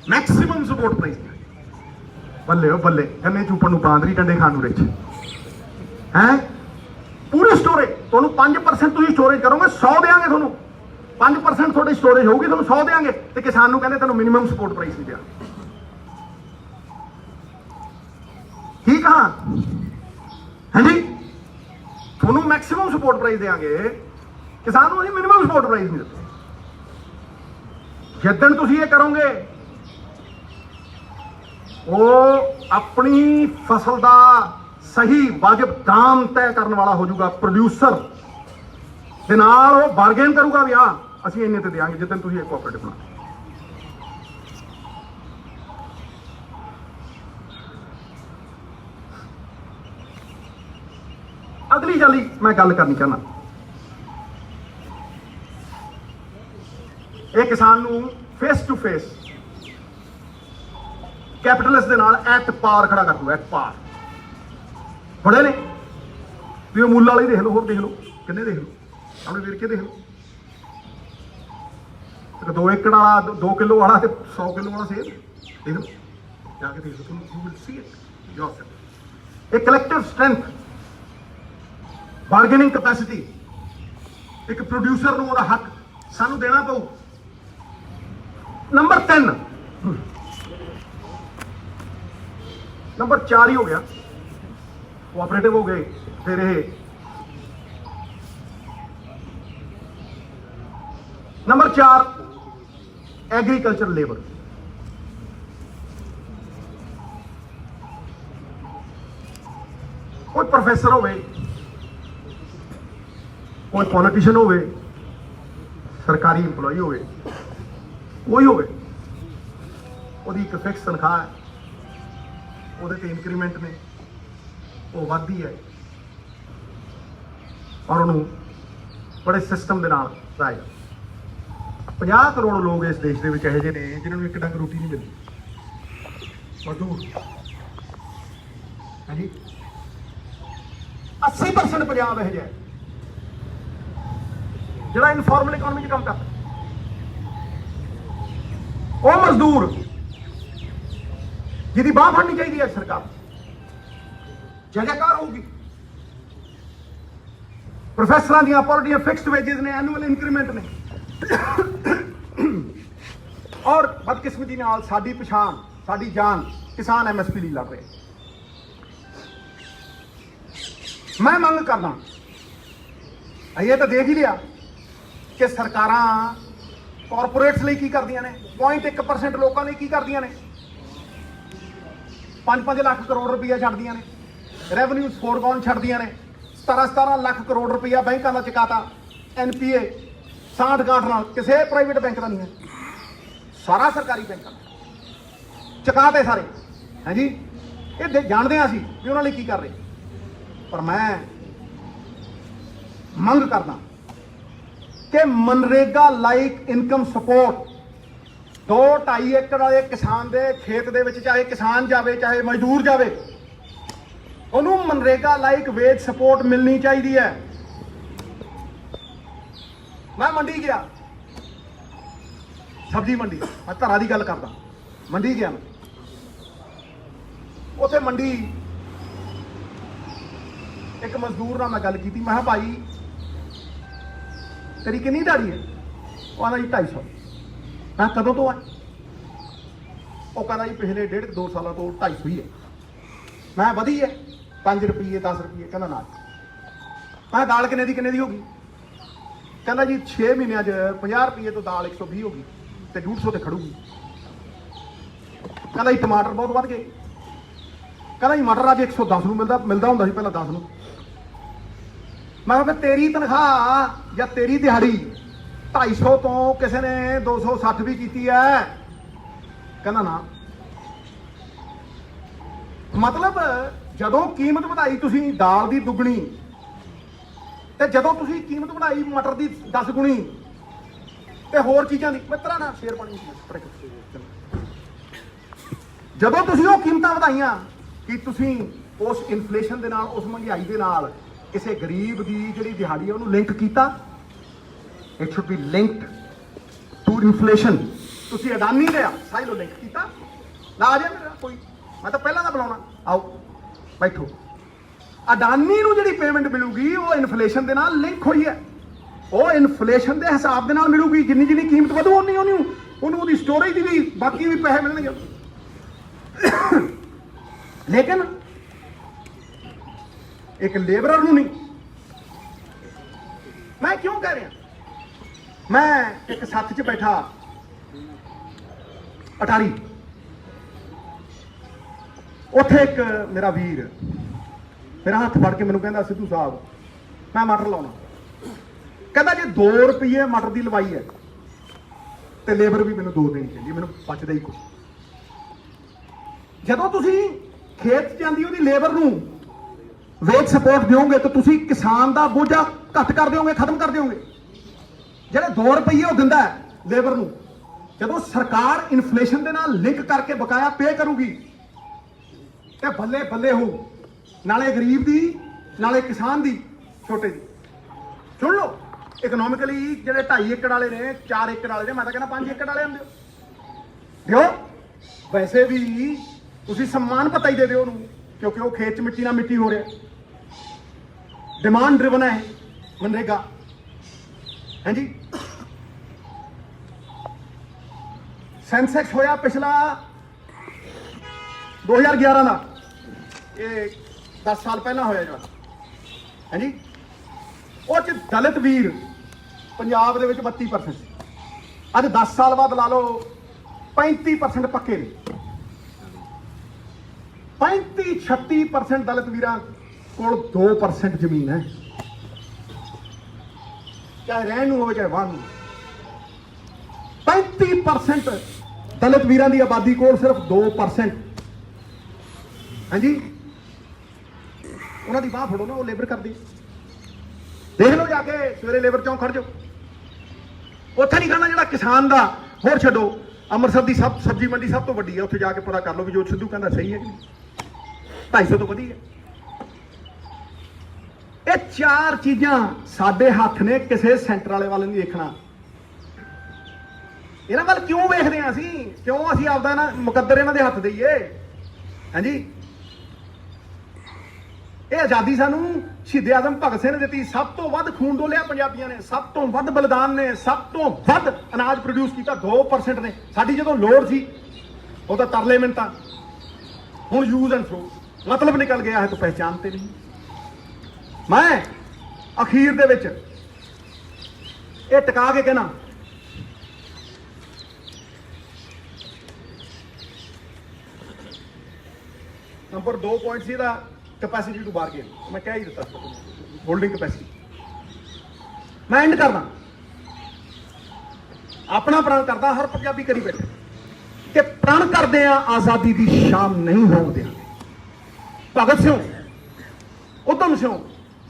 ਮੈਕਸਿਮਮ ਸਪੋਰਟ ਪ੍ਰਾਈਸ। ਬੱਲੇ ਉਹ ਬੱਲੇ, ਕੰਨੇ ਚੂਪਣ ਨੂੰ ਬਾਂਦਰੀ, ਡੰਡੇ ਖਾਣ ਨੂੰ ਰਿਚ ਹੈ। ਪੂਰੀ ਸਟੋਰੇਜ ਤੁਹਾਨੂੰ 5% ਤੁਸੀਂ ਸਟੋਰੇਜ ਕਰੋਗੇ, 100 ਦੇਾਂਗੇ ਤੁਹਾਨੂੰ। 5% ਤੁਹਾਡੀ ਸਟੋਰੇਜ ਹੋਊਗੀ, ਤੁਹਾਨੂੰ 100 ਦੇਾਂਗੇ। ਤੇ ਕਿਸਾਨ ਨੂੰ ਕਹਿੰਦੇ ਤੈਨੂੰ ਮਿਨੀਮਮ ਸਪੋਰਟ ਪ੍ਰਾਈਸ ਨਹੀਂ ਦਿਆ। ਠੀਕ ਆ, ਹਾਂਜੀ, ਤੁਹਾਨੂੰ ਮੈਕਸਿਮਮ ਸਪੋਰਟ ਪ੍ਰਾਈਸ ਦੇਾਂਗੇ, ਕਿਸਾਨ ਨੂੰ ਅਸੀਂ ਮਿਨੀਮਮ ਸਪੋਰਟ ਪ੍ਰਾਈਸ ਨਹੀਂ ਦਿੰਦੇ। ਜਿੱਦਣ ਤੁਸੀਂ ਇਹ ਕਰੋਗੇ, ਉਹ ਆਪਣੀ ਫਸਲ ਦਾ ਸਹੀ ਵਾਜਬ ਦਾਮ ਤੈਅ ਕਰਨ ਵਾਲਾ ਹੋ ਜਾਊਗਾ। ਪ੍ਰੋਡਿਊਸਰ ਦੇ ਨਾਲ ਉਹ ਬਾਰਗੇਨ ਕਰੂਗਾ ਵੀ ਹਾਂ ਅਸੀਂ ਇੰਨੇ ਤੇ ਦੇਾਂਗੇ ਜਿੱਦਣ ਤੁਸੀਂ ਇੱਕ ਕੋਆਪਰੇਟਿਵ ਬਣਾ। ਅਗਲੀ ਜਾਲੀ ਮੈਂ ਗੱਲ ਕਰਨੀ ਚਾਹੁੰਦਾ, ਇਹ ਕਿਸਾਨ ਨੂੰ ਫੇਸ ਟੂ ਫੇਸ ਕੈਪੀਟਲਿਸਟ ਦੇ ਨਾਲ ਐਟ ਪਾਰ ਖੜਾ ਕਰ ਦੂ। ਐਟ ਪਾਰ ਬੜੇ ਨੇ ਵੀ ਉਹ ਮੁੱਲ ਵਾਲੇ ਦੇਖ ਲਓ, ਹੋਰ ਦੇਖ ਲਓ, ਕਿੰਨੇ ਦੇਖ ਲਓ, ਆਪਣੇ ਵੇਰਕੇ ਦੇਖ ਲਓ। 2 ਏਕੜ ਵਾਲਾ, 2 ਕਿਲੋ ਵਾਲਾ ਤੇ 100 ਕਿਲੋ ਵਾਲਾ ਸੇਬ ਦੇਖ ਲਓ, ਜਾ ਕੇ ਦੇਖ ਲਓ, ਤੁਹਾਨੂੰ you will see it yourself. ਇਹ ਕਲੈਕਟਿਵ ਸਟਰੈਂਥ, ਬਾਰਗੇਨਿੰਗ ਕੈਪੈਸਿਟੀ, ਇੱਕ ਪ੍ਰੋਡਿਊਸਰ ਨੂੰ ਉਹਦਾ ਹੱਕ ਸਾਨੂੰ ਦੇਣਾ ਪਊ। ਨੰਬਰ 3, ਨੰਬਰ 4 ਹੀ ਹੋ ਗਿਆ, ਕੋਆਪਰੇਟਿਵ ਹੋ ਗਏ। ਫਿਰ ਇਹ ਨੰਬਰ 4 ਐਗਰੀਕਲਚਰ ਲੇਬਰ। ਕੋਈ ਪ੍ਰੋਫੈਸਰ ਹੋਵੇ, ਕੋਈ ਪੋਲੀਟੀਸ਼ੀਅਨ ਹੋਵੇ, ਸਰਕਾਰੀ EMPLOYE ਹੋਵੇ, ਕੋਈ ਹੋਵੇ, ਉਹਦੀ ਇੱਕ ਫਿਕਸ ਤਨਖਾਹ ਹੈ, ਉਹਦੇ ਤੇ ਇਨਕਰੀਮੈਂਟ ਨੇ, ਉਹ ਵੱਧਦੀ ਹੈ ਔਰ ਉਹਨੂੰ ਬੜੇ ਸਿਸਟਮ ਦੇ ਨਾਲ ਰਾਜ। 50 ਕਰੋੜ ਲੋਕ ਇਸ ਦੇਸ਼ ਦੇ ਵਿੱਚ ਇਹੋ ਜਿਹੇ ਨੇ ਜਿਨ੍ਹਾਂ ਨੂੰ ਇੱਕ ਡੰਗ ਰੋਟੀ ਨਹੀਂ ਮਿਲਦੀ, ਮਜ਼ਦੂਰ। ਹਾਂਜੀ, 80% ਪੰਜਾਬ ਇਹੋ ਜਿਹਾ ਜਿਹੜਾ ਇਨਫਾਰਮਲ ਇਕਨੋਮੀ 'ਚ ਕੰਮ ਕਰਦਾ। ਉਹ ਮਜ਼ਦੂਰ ਜਿਹਦੀ ਬਾਂਹ ਫੜਨੀ ਚਾਹੀਦੀ ਹੈ ਸਰਕਾਰ, ਜੈਕਾਰ ਹੋਊਗੀ। ਪ੍ਰੋਫੈਸਰਾਂ ਦੀਆਂ ਪੋਲੀਟੀਆਂ ਫਿਕਸਡ ਵੇਜਿਸ ਨੇ, ਐਨੂਅਲ ਇਨਕਰੀਮੈਂਟ ਨੇ। ਔਰ ਬਦਕਿਸਮਤੀ ਨਾਲ ਸਾਡੀ ਪਛਾਣ, ਸਾਡੀ ਜਾਨ ਕਿਸਾਨ MSP ਲਈ ਲੜ ਰਹੇ। ਮੈਂ ਮੰਗ ਕਰਦਾ, ਇਹ ਤਾਂ ਦੇਖ ਹੀ ਲਿਆ ਕਿ ਸਰਕਾਰਾਂ ਕਾਰਪੋਰੇਟਸ ਲਈ ਕੀ ਕਰਦੀਆਂ ਨੇ, 0.1% ਲੋਕਾਂ ਲਈ ਕੀ ਕਰਦੀਆਂ ਨੇ। 5-5 ਲੱਖ ਕਰੋੜ ਰੁਪਈਆ ਛੱਡਦੀਆਂ ਨੇ, ਰੈਵਨਿਊ ਫੋਰਗੋਨ ਛੱਡਦੀਆਂ ਨੇ। 17 ਲੱਖ ਕਰੋੜ ਰੁਪਈਆ ਬੈਂਕਾਂ ਦਾ ਚੁਕਾਤਾ, NPA ਸਾਂਠ ਗਾਂਠ ਨਾਲ, ਕਿਸੇ ਪ੍ਰਾਈਵੇਟ ਬੈਂਕ ਦਾ ਨਹੀਂ ਹੈ, ਸਾਰਾ ਸਰਕਾਰੀ ਬੈਂਕਾਂ ਦਾ ਚੁਕਾਤੇ ਸਾਰੇ। ਹਾਂਜੀ, ਇਹ ਜਾਣਦੇ ਹਾਂ ਅਸੀਂ ਵੀ ਉਹਨਾਂ ਲਈ ਕੀ ਕਰ ਰਹੇ। ਪਰ ਮੈਂ ਮੰਗ ਕਰਦਾ ਕਿ ਮਨਰੇਗਾ ਲਾਈਕ ਇਨਕਮ ਸਪੋਰਟ 2-2.5 ਏਕੜ ਵਾਲੇ ਕਿਸਾਨ ਦੇ ਖੇਤ ਦੇ ਵਿੱਚ, ਚਾਹੇ ਕਿਸਾਨ ਜਾਵੇ ਚਾਹੇ ਮਜ਼ਦੂਰ ਜਾਵੇ, ਉਹਨੂੰ ਮਨਰੇਗਾ ਲਾਈਕ ਵੇਜ ਸਪੋਰਟ ਮਿਲਣੀ ਚਾਹੀਦੀ ਹੈ। ਮੈਂ ਮੰਡੀ ਗਿਆ, ਸਬਜ਼ੀ ਮੰਡੀ, ਮੈਂ ਧਾਰਾਂ ਦੀ ਗੱਲ ਕਰਦਾ, ਮੰਡੀ ਗਿਆ ਮੈਂ, ਉੱਥੇ ਮੰਡੀ ਇੱਕ ਮਜ਼ਦੂਰ ਨਾਲ ਮੈਂ ਗੱਲ ਕੀਤੀ। ਮੈਂ ਕਿਹਾ ਭਾਈ ਤੇਰੀ ਕਿੰਨੀ ਦਿਹਾੜੀ ਹੈ? ਉਹ ਆਂਦਾ ਜੀ 250। ਮੈਂ ਕਦੋਂ ਤੋਂ ਆ? ਉਹ ਕਹਿੰਦਾ ਜੀ ਪਿਛਲੇ 1.5-2 ਸਾਲਾਂ ਤੋਂ 250 ਹੀ ਹੈ। ਮੈਂ ਵਧੀ ਹੈ 5 ਰੁਪਏ 10 ਰੁਪਏ। ਕਹਿੰਦਾ ਨਾ। ਮੈਂ ਦਾਲ ਕਿੰਨੇ ਦੀ ਹੋ ਗਈ? ਕਹਿੰਦਾ ਜੀ 6 ਮਹੀਨਿਆਂ 'ਚ 50 ਰੁਪਏ ਤੋਂ ਦਾਲ 120 ਹੋ ਗਈ ਤੇ 150 ਤੇ ਖੜੂਗੀ। ਕਹਿੰਦਾ ਜੀ ਟਮਾਟਰ ਬਹੁਤ ਵੱਧ ਗਏ। ਕਹਿੰਦਾ ਜੀ ਮਟਰ ਅੱਜ 110 ਨੂੰ ਮਿਲਦਾ ਹੁੰਦਾ ਸੀ ਪਹਿਲਾਂ 10 ਨੂੰ। ਮੈਂ ਕਿਹਾ ਤੇਰੀ ਤਨਖਾਹ ਜਾਂ ਤੇਰੀ ਦਿਹਾੜੀ 250 ਤੋਂ ਕਿਸੇ ਨੇ 260 ਵੀ ਕੀਤੀ ਹੈ? ਕਹਿੰਦਾ ਨਾ। ਮਤਲਬ ਜਦੋਂ ਕੀਮਤ ਵਧਾਈ ਤੁਸੀਂ ਦਾਲ ਦੀ ਦੁੱਗਣੀ, ਤੇ ਜਦੋਂ ਤੁਸੀਂ ਕੀਮਤ ਵਧਾਈ ਮਟਰ ਦੀ 10 ਗੁਣੀ ਤੇ ਹੋਰ ਚੀਜ਼ਾਂ ਦੀ, ਮਿੱਤਰਾਂ ਨਾਲ ਸ਼ੇਰ ਪਾਣੀ, ਜਦੋਂ ਤੁਸੀਂ ਉਹ ਕੀਮਤਾਂ ਵਧਾਈਆਂ ਕਿ ਤੁਸੀਂ ਉਸ ਇਨਫਲੇਸ਼ਨ ਦੇ ਨਾਲ, ਉਸ ਮਹਿੰਗਾਈ ਦੇ ਨਾਲ ਕਿਸੇ ਗਰੀਬ ਦੀ ਜਿਹੜੀ ਦਿਹਾੜੀ ਹੈ ਉਹਨੂੰ ਲਿੰਕ ਕੀਤਾ। It should be linked to inflation. ਤੁਸੀਂ ਅਡਾਨੀ ਲਿਆ, ਸਾਈ ਨੂੰ ਲਿੰਕ ਕੀਤਾ। ਨਾ ਆ ਜਾ ਮੇਰਾ ਕੋਈ, ਮੈਂ ਤਾਂ ਪਹਿਲਾਂ ਦਾ ਬੁਲਾਉਣਾ, ਆਓ ਬੈਠੋ। ਅਡਾਨੀ ਨੂੰ ਜਿਹੜੀ ਪੇਮੈਂਟ ਮਿਲੂਗੀ ਉਹ ਇਨਫਲੇਸ਼ਨ ਦੇ ਨਾਲ ਲਿੰਕ ਹੋਈ ਹੈ। ਉਹ ਇਨਫਲੇਸ਼ਨ ਦੇ ਹਿਸਾਬ ਦੇ ਨਾਲ ਮਿਲੂਗੀ। ਜਿੰਨੀ ਕੀਮਤ ਵਧੂ ਉਹਨੂੰ ਉਹਦੀ ਸਟੋਰੇਜ ਦੀ ਵੀ ਬਾਕੀ ਵੀ ਪੈਸੇ ਮਿਲਣਗੇ। ਲੇਕਿਨ ਇੱਕ ਲੇਬਰਰ ਨੂੰ ਨਹੀਂ। ਮੈਂ ਕਿਉਂ ਕਹਿ ਰਿਹਾ? ਮੈਂ ਇੱਕ ਸੱਥ 'ਚ ਬੈਠਾ ਅਟਾਰੀ, ਉੱਥੇ ਇੱਕ ਮੇਰਾ ਵੀਰ ਮੇਰਾ ਹੱਥ ਫੜ ਕੇ ਮੈਨੂੰ ਕਹਿੰਦਾ ਸਿੱਧੂ ਸਾਹਿਬ ਮੈਂ ਮਟਰ ਲਾਉਣਾ। ਕਹਿੰਦਾ ਜੇ 2 ਰੁਪਏ ਮਟਰ ਦੀ ਲਵਾਈ ਹੈ ਤੇ ਲੇਬਰ ਵੀ ਮੈਨੂੰ 2 ਦੇਣੀ ਚਾਹੀਦੀ, ਮੈਨੂੰ ਬਚਦਾ ਹੀ ਕੁਛ। ਜਦੋਂ ਤੁਸੀਂ ਖੇਤ 'ਚ ਜਾਂਦੀ ਉਹਦੀ ਲੇਬਰ ਨੂੰ ਵੇਜ ਸਪੋਰਟ ਦਿਓਗੇ ਤਾਂ ਤੁਸੀਂ ਕਿਸਾਨ ਦਾ ਬੋਝਾ ਘੱਟ ਕਰ ਦਿਓਗੇ, ਖਤਮ ਕਰ ਦਿਓਗੇ। ਜਿਹੜੇ 2 ਰੁਪਏ ਉਹ ਦਿੰਦਾ ਲੇਬਰ ਨੂੰ, ਜਦੋਂ ਸਰਕਾਰ ਇਨਫਲੇਸ਼ਨ ਦੇ ਨਾਲ ਲਿੰਕ ਕਰਕੇ ਬਕਾਇਆ ਪੇ ਕਰੂਗੀ ਤੇ ਬੱਲੇ ਬੱਲੇ ਹੋ, ਨਾਲੇ ਗਰੀਬ ਦੀ ਨਾਲੇ ਕਿਸਾਨ ਦੀ, ਛੋਟੇ ਦੀ। ਸੁਣ ਲਓ, ਇਕਨੋਮਿਕਲੀ ਜਿਹੜੇ 2.5 ਏਕੜ ਵਾਲੇ ਨੇ, 4 ਏਕੜ ਵਾਲੇ ਨੇ, ਮੈਂ ਤਾਂ ਕਹਿੰਦਾ 5 ਏਕੜ ਵਾਲੇ ਹੁੰਦੇ ਦਿਓ। ਵੈਸੇ ਵੀ ਤੁਸੀਂ ਸਨਮਾਨ ਪਤਾ ਹੀ ਦੇ ਦਿਓ ਉਹਨੂੰ, ਕਿਉਂਕਿ ਉਹ ਖੇਤ 'ਚ ਮਿੱਟੀ ਨਾਲ ਮਿੱਟੀ ਹੋ ਰਿਹਾ। ਡਿਮਾਂਡ ਡਰਿਵਨ ਹੈ ਮਨਰੇਗਾ। ਹਾਂਜੀ, ਸੈਂਸੈਕਸ ਹੋਇਆ ਪਿਛਲਾ 2011 ਦਾ, ਇਹ 10 ਸਾਲ ਪਹਿਲਾਂ ਹੋਇਆ ਜਿਹੜਾ। ਹਾਂਜੀ, ਉਹ 'ਚ ਦਲਿਤ ਵੀਰ ਪੰਜਾਬ ਦੇ ਵਿੱਚ 32% ਸੀ। ਅੱਜ 10 ਸਾਲ ਬਾਅਦ ਲਾ ਲਓ 35% ਪੱਕੇ ਨੇ। 35-36% ਦਲਿਤ ਵੀਰਾਂ ਕੋਲ 2% ਜ਼ਮੀਨ ਹੈ, ਚਾਹੇ ਰਹਿਣ ਨੂੰ ਹੋਵੇ ਚਾਹੇ ਵਾਹਣ ਨੂੰ। 35% ਦਲਿਤ ਵੀਰਾਂ ਦੀ ਆਬਾਦੀ ਕੋਲ ਸਿਰਫ 2%। ਹਾਂਜੀ, ਉਹਨਾਂ ਦੀ ਬਾਹ ਫੜੋ ਨਾ, ਉਹ ਲੇਬਰ ਕਰਦੀ। ਦੇਖ ਲਓ ਜਾ ਕੇ, ਸਵੇਰੇ ਲੇਬਰ ਚੌਂਕ ਖੜ ਜਾਓ, ਉੱਥੇ ਨਹੀਂ ਖਾਣਾ ਜਿਹੜਾ ਕਿਸਾਨ ਦਾ। ਹੋਰ ਛੱਡੋ, ਅੰਮ੍ਰਿਤਸਰ ਦੀ ਸਬਜ਼ੀ ਮੰਡੀ ਸਭ ਤੋਂ ਵੱਡੀ ਹੈ, ਉੱਥੇ ਜਾ ਕੇ ਪਤਾ ਕਰ ਲਓ ਵੀ ਜੋ ਸਿੱਧੂ ਕਹਿੰਦਾ ਸਹੀ ਹੈ ਕਿ ਨਹੀਂ। 250 ਤੋਂ ਵਧੀ ਹੈ। ਇਹ 4 ਚੀਜ਼ਾਂ ਸਾਡੇ ਹੱਥ ਨੇ, ਕਿਸੇ ਸੈਂਟਰ ਵਾਲੇ ਵੱਲ ਨਹੀਂ ਦੇਖਣਾ। ਇਹਨਾਂ ਵੱਲ ਕਿਉਂ ਵੇਖਦੇ ਹਾਂ ਅਸੀਂ? ਕਿਉਂ ਅਸੀਂ ਆਪਦਾ ਨਾ ਮੁਕੱਦਰ ਇਹਨਾਂ ਦੇ ਹੱਥ ਦੇਈਏ? ਹਾਂਜੀ, ਇਹ ਆਜ਼ਾਦੀ ਸਾਨੂੰ ਸ਼ਹੀਦ ਆਜ਼ਮ ਭਗਤ ਸਿੰਘ ਨੇ ਦਿੱਤੀ। ਸਭ ਤੋਂ ਵੱਧ ਖੂਨ ਡੋਲਿਆ ਪੰਜਾਬੀਆਂ ਨੇ, ਸਭ ਤੋਂ ਵੱਧ ਬਲੀਦਾਨ ਨੇ, ਸਭ ਤੋਂ ਵੱਧ ਅਨਾਜ ਪ੍ਰੋਡਿਊਸ ਕੀਤਾ 2% ਨੇ। ਸਾਡੀ ਜਦੋਂ ਲੋੜ ਸੀ ਉਹਦਾ ਤਰਲੇ ਮਿੰਟਾਂ, ਹੁਣ ਯੂਜ਼ ਐਂਡ ਥਰੋ, मतलब निकल गया है तो पहचानते नहीं। मैं अखीर दे विच ये टिका के कहना, number 2 point C capacity to bargain, मैं कह ही दिता होल्डिंग कैपेसिटी। मैं एंड करना अपना प्रण करता, हर पंजाबी करी बैठे कि प्रण करते हैं आज़ादी की शाम नहीं होण देंगे। भगत सिंह, उधम सिंह,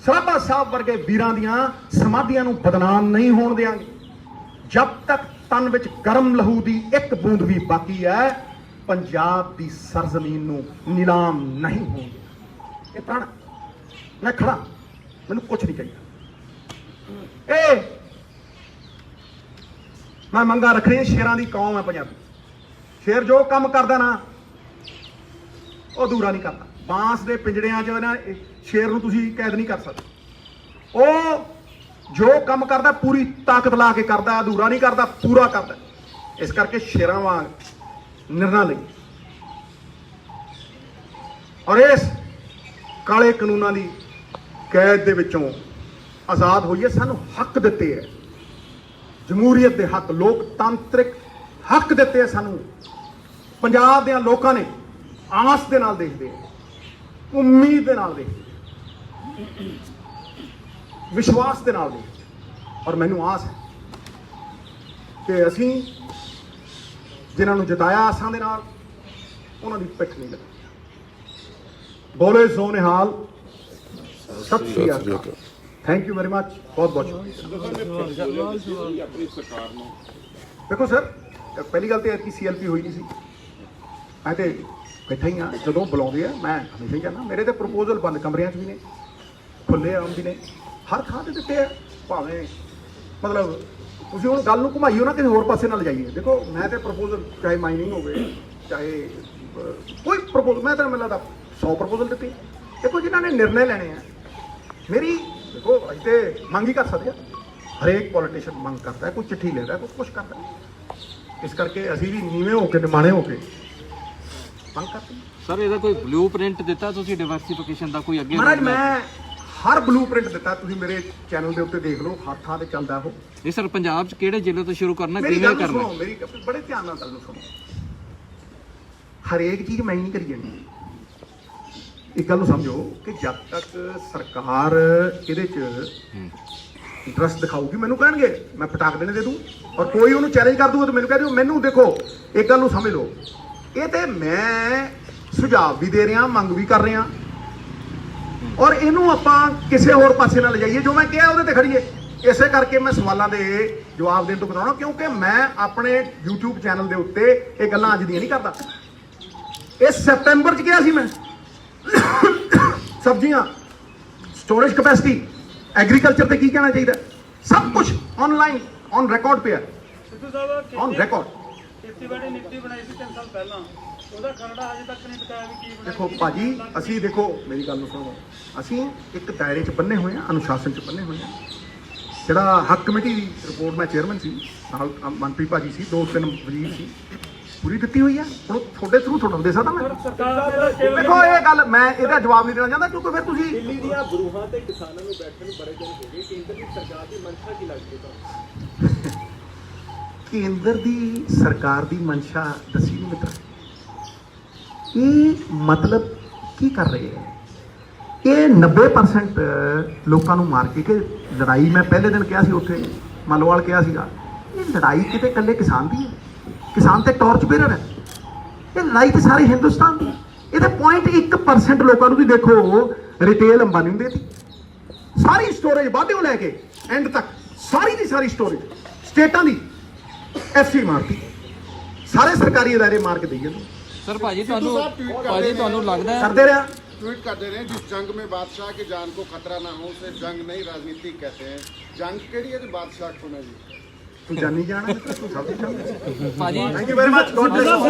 सराभा साहब वर्गे वीरां दियां समाधियां नूं बदनाम नहीं होण देंगे। जब तक तन विच गर्म लहू की एक बूंद भी बाकी है, पंजाब की सरजमीन नूं नीलाम नहीं होंगे। ਇਹ ਪ੍ਰਾਣ ਮੈਂ ਖੜਾ, ਮੈਨੂੰ ਕੁਛ ਨਹੀਂ ਚਾਹੀਦਾ। ਇਹ ਮੈਂ ਮੰਗਾ ਰੱਖਣੀ, ਸ਼ੇਰਾਂ ਦੀ ਕੌਮ ਹੈ ਪੰਜਾਬੀ। ਸ਼ੇਰ ਜੋ ਕੰਮ ਕਰਦਾ ਨਾ ਉਹ ਅਧੂਰਾ ਨਹੀਂ ਕਰਦਾ। ਬਾਂਸ ਦੇ ਪਿੰਜੜਿਆਂ 'ਚ ਨਾ ਸ਼ੇਰ ਨੂੰ ਤੁਸੀਂ ਕੈਦ ਨਹੀਂ ਕਰ ਸਕਦੇ। ਉਹ ਜੋ ਕੰਮ ਕਰਦਾ ਪੂਰੀ ਤਾਕਤ ਲਾ ਕੇ ਕਰਦਾ, ਅਧੂਰਾ ਨਹੀਂ ਕਰਦਾ, ਪੂਰਾ ਕਰਦਾ। ਇਸ ਕਰਕੇ ਸ਼ੇਰਾਂ ਵਾਂਗ ਨਿਰਣਾ ਲਈ ਔਰ ਇਸ ਕਾਲੇ ਕਾਨੂੰਨਾਂ ਦੀ ਕੈਦ ਦੇ ਵਿੱਚੋਂ ਆਜ਼ਾਦ ਹੋਈਏ। ਸਾਨੂੰ ਹੱਕ ਦਿੱਤੇ ਹੈ, ਜਮਹੂਰੀਅਤ ਦੇ ਹੱਕ, ਲੋਕਤੰਤਰਿਕ ਹੱਕ ਦਿੱਤੇ ਹੈ ਸਾਨੂੰ। ਪੰਜਾਬ ਦੇ ਲੋਕਾਂ ਨੇ ਆਸ ਦੇ ਨਾਲ ਦੇਖਦੇ ਆ, ਉਮੀਦ ਦੇ ਨਾਲ ਦੇਖਦੇ, ਵਿਸ਼ਵਾਸ ਦੇ ਨਾਲ ਦੇਖਦੇ। ਔਰ ਮੈਨੂੰ ਆਸ ਹੈ ਕਿ ਅਸੀਂ ਜਿਨ੍ਹਾਂ ਨੂੰ ਜਿਤਾਇਆ ਆਸਾਂ ਦੇ ਨਾਲ, ਉਹਨਾਂ ਦੀ ਪਿੱਠ ਨਹੀਂ ਲੱਗੀ। ਬੋਲੇ ਸੋ ਨਿਹਾਲ, ਸਤਿ ਸ਼੍ਰੀ ਅਕਾਲ, ਥੈਂਕ ਯੂ ਵੈਰੀ ਮਚ, ਬਹੁਤ ਬਹੁਤ ਦੇਖੋ ਸਰ, ਪਹਿਲੀ ਗੱਲ ਤੇ ਐਤਕੀ CLP ਹੋਈ ਨਹੀਂ ਸੀ। ਮੈਂ ਤੇ ਬੈਠਾ ਹੀ ਹਾਂ, ਜਦੋਂ ਬੁਲਾਉਂਦੇ ਆ ਮੈਂ ਹਮੇਸ਼ਾ ਹੀ ਜਾਂਦਾ। ਮੇਰੇ ਤੇ ਪ੍ਰਪੋਜ਼ਲ ਬੰਦ ਕਮਰਿਆਂ 'ਚ ਵੀ ਨੇ, ਖੁੱਲੇ ਆਮ ਵੀ ਨੇ, ਹਰ ਥਾਂ ਤੇ ਦਿੱਤੇ ਆ। ਭਾਵੇਂ ਮਤਲਬ ਤੁਸੀਂ ਹੁਣ ਗੱਲ ਨੂੰ ਘੁਮਾਈਓ ਨਾ, ਕਿਸੇ ਹੋਰ ਪਾਸੇ ਨਾਲ ਲਿਜਾਈਏ। ਦੇਖੋ ਮੈਂ ਤੇ ਪ੍ਰਪੋਜ਼ਲ, ਚਾਹੇ ਮਾਈਨਿੰਗ ਹੋਵੇ, ਚਾਹੇ ਕੋਈ ਪ੍ਰਪੋਜ਼ਲ, ਮੈਂ ਤਾਂ ਮੈਨੂੰ ਲੱਗਦਾ 100 ਪ੍ਰਪੋਜ਼ਲ ਦਿੱਤੇ। ਦੇਖੋ ਜਿਨ੍ਹਾਂ ਨੇ ਨਿਰਣੇ ਲੈਣੇ ਆ, ਮੇਰੀ ਦੇਖੋ ਅਸੀਂ ਤੇ ਮੰਗ ਹੀ ਕਰ ਸਕਦੇ ਆ। ਹਰੇਕ ਪੋਲੀਟੀਸ਼ੀਅਨ ਮੰਗ ਕਰਦਾ, ਕੋਈ ਚਿੱਠੀ ਲੈਂਦਾ, ਕੋਈ ਕੁਛ ਕਰਦਾ। ਇਸ ਕਰਕੇ ਅਸੀਂ ਵੀ ਨੀਵੇਂ ਹੋ ਕੇ, ਨਿਮਾਣੇ ਹੋ ਕੇ ਮੰਗ ਕਰਦੇ। ਸਰ ਇਹਦਾ ਕੋਈ ਬਲੂਪ੍ਰਿੰਟ ਦਿੱਤਾ ਤੁਸੀਂ ਡਿਵਰਸੀਫਿਕੇਸ਼ਨ ਦਾ ਕੋਈ ਅੱਗੇ? ਮਹਾਰਾਜ ਮੈਂ ਹਰ ਬਲੂਪ੍ਰਿੰਟ ਦਿੱਤਾ, ਤੁਸੀਂ ਮੇਰੇ ਚੈਨਲ ਦੇ ਉੱਤੇ ਦੇਖ ਲਓ, ਹਰ ਥਾਂ ਤੇ ਚੱਲਦਾ ਉਹ। ਇਹ ਸਰ ਪੰਜਾਬ 'ਚ ਕਿਹੜੇ ਜ਼ਿਲ੍ਹੇ ਤੋਂ ਸ਼ੁਰੂ ਕਰਨਾ, ਮੇਰੀ ਕਿਵੇਂ ਗੱਲ ਕਰਨਾ? ਸੁਣੋ, ਮੇਰੀ ਬੜੇ ਧਿਆਨ ਨਾਲ ਗੱਲ ਨੂੰ ਸੁਣੋ। ਹਰੇਕ ਚੀਜ਼ ਮੈਂ ਹੀ ਨਹੀਂ ਕਰੀ ਜਾਣੀ। ਇੱਕ ਗੱਲ ਨੂੰ ਸਮਝੋ ਕਿ ਜਦ ਤੱਕ ਸਰਕਾਰ ਇਹਦੇ 'ਚ ਇੰਟਰਸਟ ਦਿਖਾਊਗੀ, ਮੈਨੂੰ ਕਹਿਣਗੇ ਮੈਂ ਪਟਾਕ ਦੇਣੇ ਦੇ ਦੂੰ। ਔਰ ਕੋਈ ਉਹਨੂੰ ਚੈਲੰਜ ਕਰ ਦੂਗਾ ਤਾਂ ਮੈਨੂੰ ਕਹਿ ਦਿਓ। ਮੈਨੂੰ ਦੇਖੋ ਇੱਕ ਗੱਲ ਨੂੰ ਸਮਝ ਲਓ, ਇਹ ਤੇ ਮੈਂ ਸੁਝਾਅ ਵੀ ਦੇ ਰਿਹਾ, ਮੰਗ ਵੀ ਕਰ ਰਿਹਾ। ਔਰ ਇਹਨੂੰ ਆਪਾਂ ਕਿਸੇ ਹੋਰ ਪਾਸੇ ਨਾਲ ਲਿਜਾਈਏ, ਜੋ ਮੈਂ ਕਿਹਾ ਉਹਦੇ ਤੇ ਖੜੀਏ। ਇਸੇ ਕਰਕੇ ਮੈਂ ਸਵਾਲਾਂ ਦੇ ਜਵਾਬ ਦੇਣ ਤੋਂ ਬਤਾਉਣਾ, ਕਿਉਂਕਿ ਮੈਂ ਆਪਣੇ YouTube ਚੈਨਲ ਦੇ ਉੱਤੇ ਇਹ ਗੱਲਾਂ ਅੱਜ ਦੀਆਂ ਨਹੀਂ ਕਰਦਾ। ਇਸ ਸਤੰਬਰ 'ਚ ਕਿਹਾ ਸੀ ਮੈਂ, ਸਬਜ਼ੀਆਂ, ਸਟੋਰੇਜ ਕਪੈਸਿਟੀ, ਐਗਰੀਕਲਚਰ ਤੇ ਕੀ ਕਹਿਣਾ ਚਾਹੀਦਾ, ਸਭ ਕੁਝ ਆਨਲਾਈਨ ਔਨ ਰਿਕਾਰਡ ਪਿਆ, ਔਨ ਰਿਕਾਰਡ। ਖੇਤੀਬਾੜੀ ਨੀਤੀ ਬਣਾਈ ਸੀ 3 ਸਾਲ ਪਹਿਲਾਂ, ਉਹਦਾ ਖਰੜਾ ਹਜੇ ਤੱਕ ਨਹੀਂ ਬਤਾਇਆ ਵੀ ਕੀ ਬਣਾਇਆ। ਦੇਖੋ ਭਾਜੀ, ਅਸੀਂ ਦੇਖੋ ਮੇਰੀ ਗੱਲ ਨੂੰ ਸੁਣੋ, ਅਸੀਂ ਇੱਕ ਦਾਇਰੇ 'ਚ ਬੰਨੇ ਹੋਏ ਆ, ਅਨੁਸ਼ਾਸਨ 'ਚ ਬੰਨੇ ਹੋਏ ਆ। ਜਿਹੜਾ ਹੱਕ ਕਮੇਟੀ ਦੀ ਰਿਪੋਰਟ, ਮੈਂ ਚੇਅਰਮੈਨ ਸੀ, ਨਾਲ ਮੰਤਰੀ ਭਾਜੀ ਸੀ, 2-3 ਵਜ਼ੀਰ ਸੀ, ਪੂਰੀ ਦਿੱਤੀ ਹੋਈ ਆ। ਹੁਣ ਤੁਹਾਡੇ ਥਰੂ ਤੁਹਾਨੂੰ ਦੇ ਸਕਦਾ ਮੈਂ। ਦੇਖੋ ਇਹ ਗੱਲ ਮੈਂ ਇਹਦਾ ਜਵਾਬ ਨਹੀਂ ਦੇਣਾ ਚਾਹੁੰਦਾ, ਕਿਉਂਕਿ ਫਿਰ ਤੁਸੀਂ ਦਿੱਲੀ ਦੀਆਂ ਬਰੂਹਾਂ ਤੇ ਕਿਸਾਨਾਂ ਨੂੰ ਬੈਠਣ ਨੂੰ ਬੜੇ ਦਿਨ ਹੋ ਗਏ। ਕੇਂਦਰ ਦੀ ਸਰਕਾਰ ਦੀ ਮਨਸ਼ਾ ਕੀ ਲੱਗਦੀ ਤੁਹਾਨੂੰ? ਕੇਂਦਰ ਦੀ ਸਰਕਾਰ ਦੀ ਮਨਸ਼ਾ ਦੱਸੀ ਨਹੀਂ ਮਿੱਤਰ। ਇਹ ਮਤਲਬ ਕੀ ਕਰ ਰਹੇ ਹੈ? ਇਹ 90% ਲੋਕਾਂ ਨੂੰ ਮਾਰ ਕੇ ਲੜਾਈ, ਮੈਂ ਪਹਿਲੇ ਦਿਨ ਕਿਹਾ ਸੀ ਉੱਥੇ ਮਲਵਾਲ ਕਿਹਾ ਸੀਗਾ, ਇਹ ਲੜਾਈ ਕਿਤੇ ਇਕੱਲੇ ਕਿਸਾਨ ਦੀ ਹੈ। ਕਿਸਾਨ ਤੇ ਟਾਰਚ ਬੇਰਰ ਹੈ। ਇਹ ਲੜਾਈ ਤੇ ਸਾਰੇ ਹਿੰਦੁਸਤਾਨ ਦੀ। ਇਹਦੇ 0.1% ਲੋਕਾਂ ਨੂੰ ਵੀ ਦੇਖੋ ਰਿਟੇਲ ਅੰਬਾਨੀ ਨੂੰ ਦੇਤੀ। ਸਾਰੀ ਸਟੋਰੇਜ ਵਾਧਿਓ ਲੈ ਕੇ ਐਂਡ ਤੱਕ, ਸਾਰੀ ਦੀ ਸਾਰੀ ਸਟੋਰੇਜ ਸਟੇਟਾਂ ਦੀ FC ਮਾਰਤੀ। ਸਾਰੇ ਸਰਕਾਰੀ ਅਦਾਰੇ ਮਾਰ ਕੇ ਦੇਈ ਜਾਂਦੇ। ਸਰ ਭਾਜੀ ਤੁਹਾਨੂੰ ਲੱਗਦਾ ਹੈ ਕਰਦੇ ਰਿਹਾ ट्वीट करते रहे, जिस जंग में बादशाह की जान को खतरा ना हो उसे जंग नहीं राजनीति कहते हैं। जंग केड़ी है तो बादशाह को नहीं। ਤੂੰ ਜਾਨੀ ਜਾਣਾ, ਤੂੰ ਸਭ ਜਾਣਦਾ। ਭਾਜੀ thank you very much, God bless.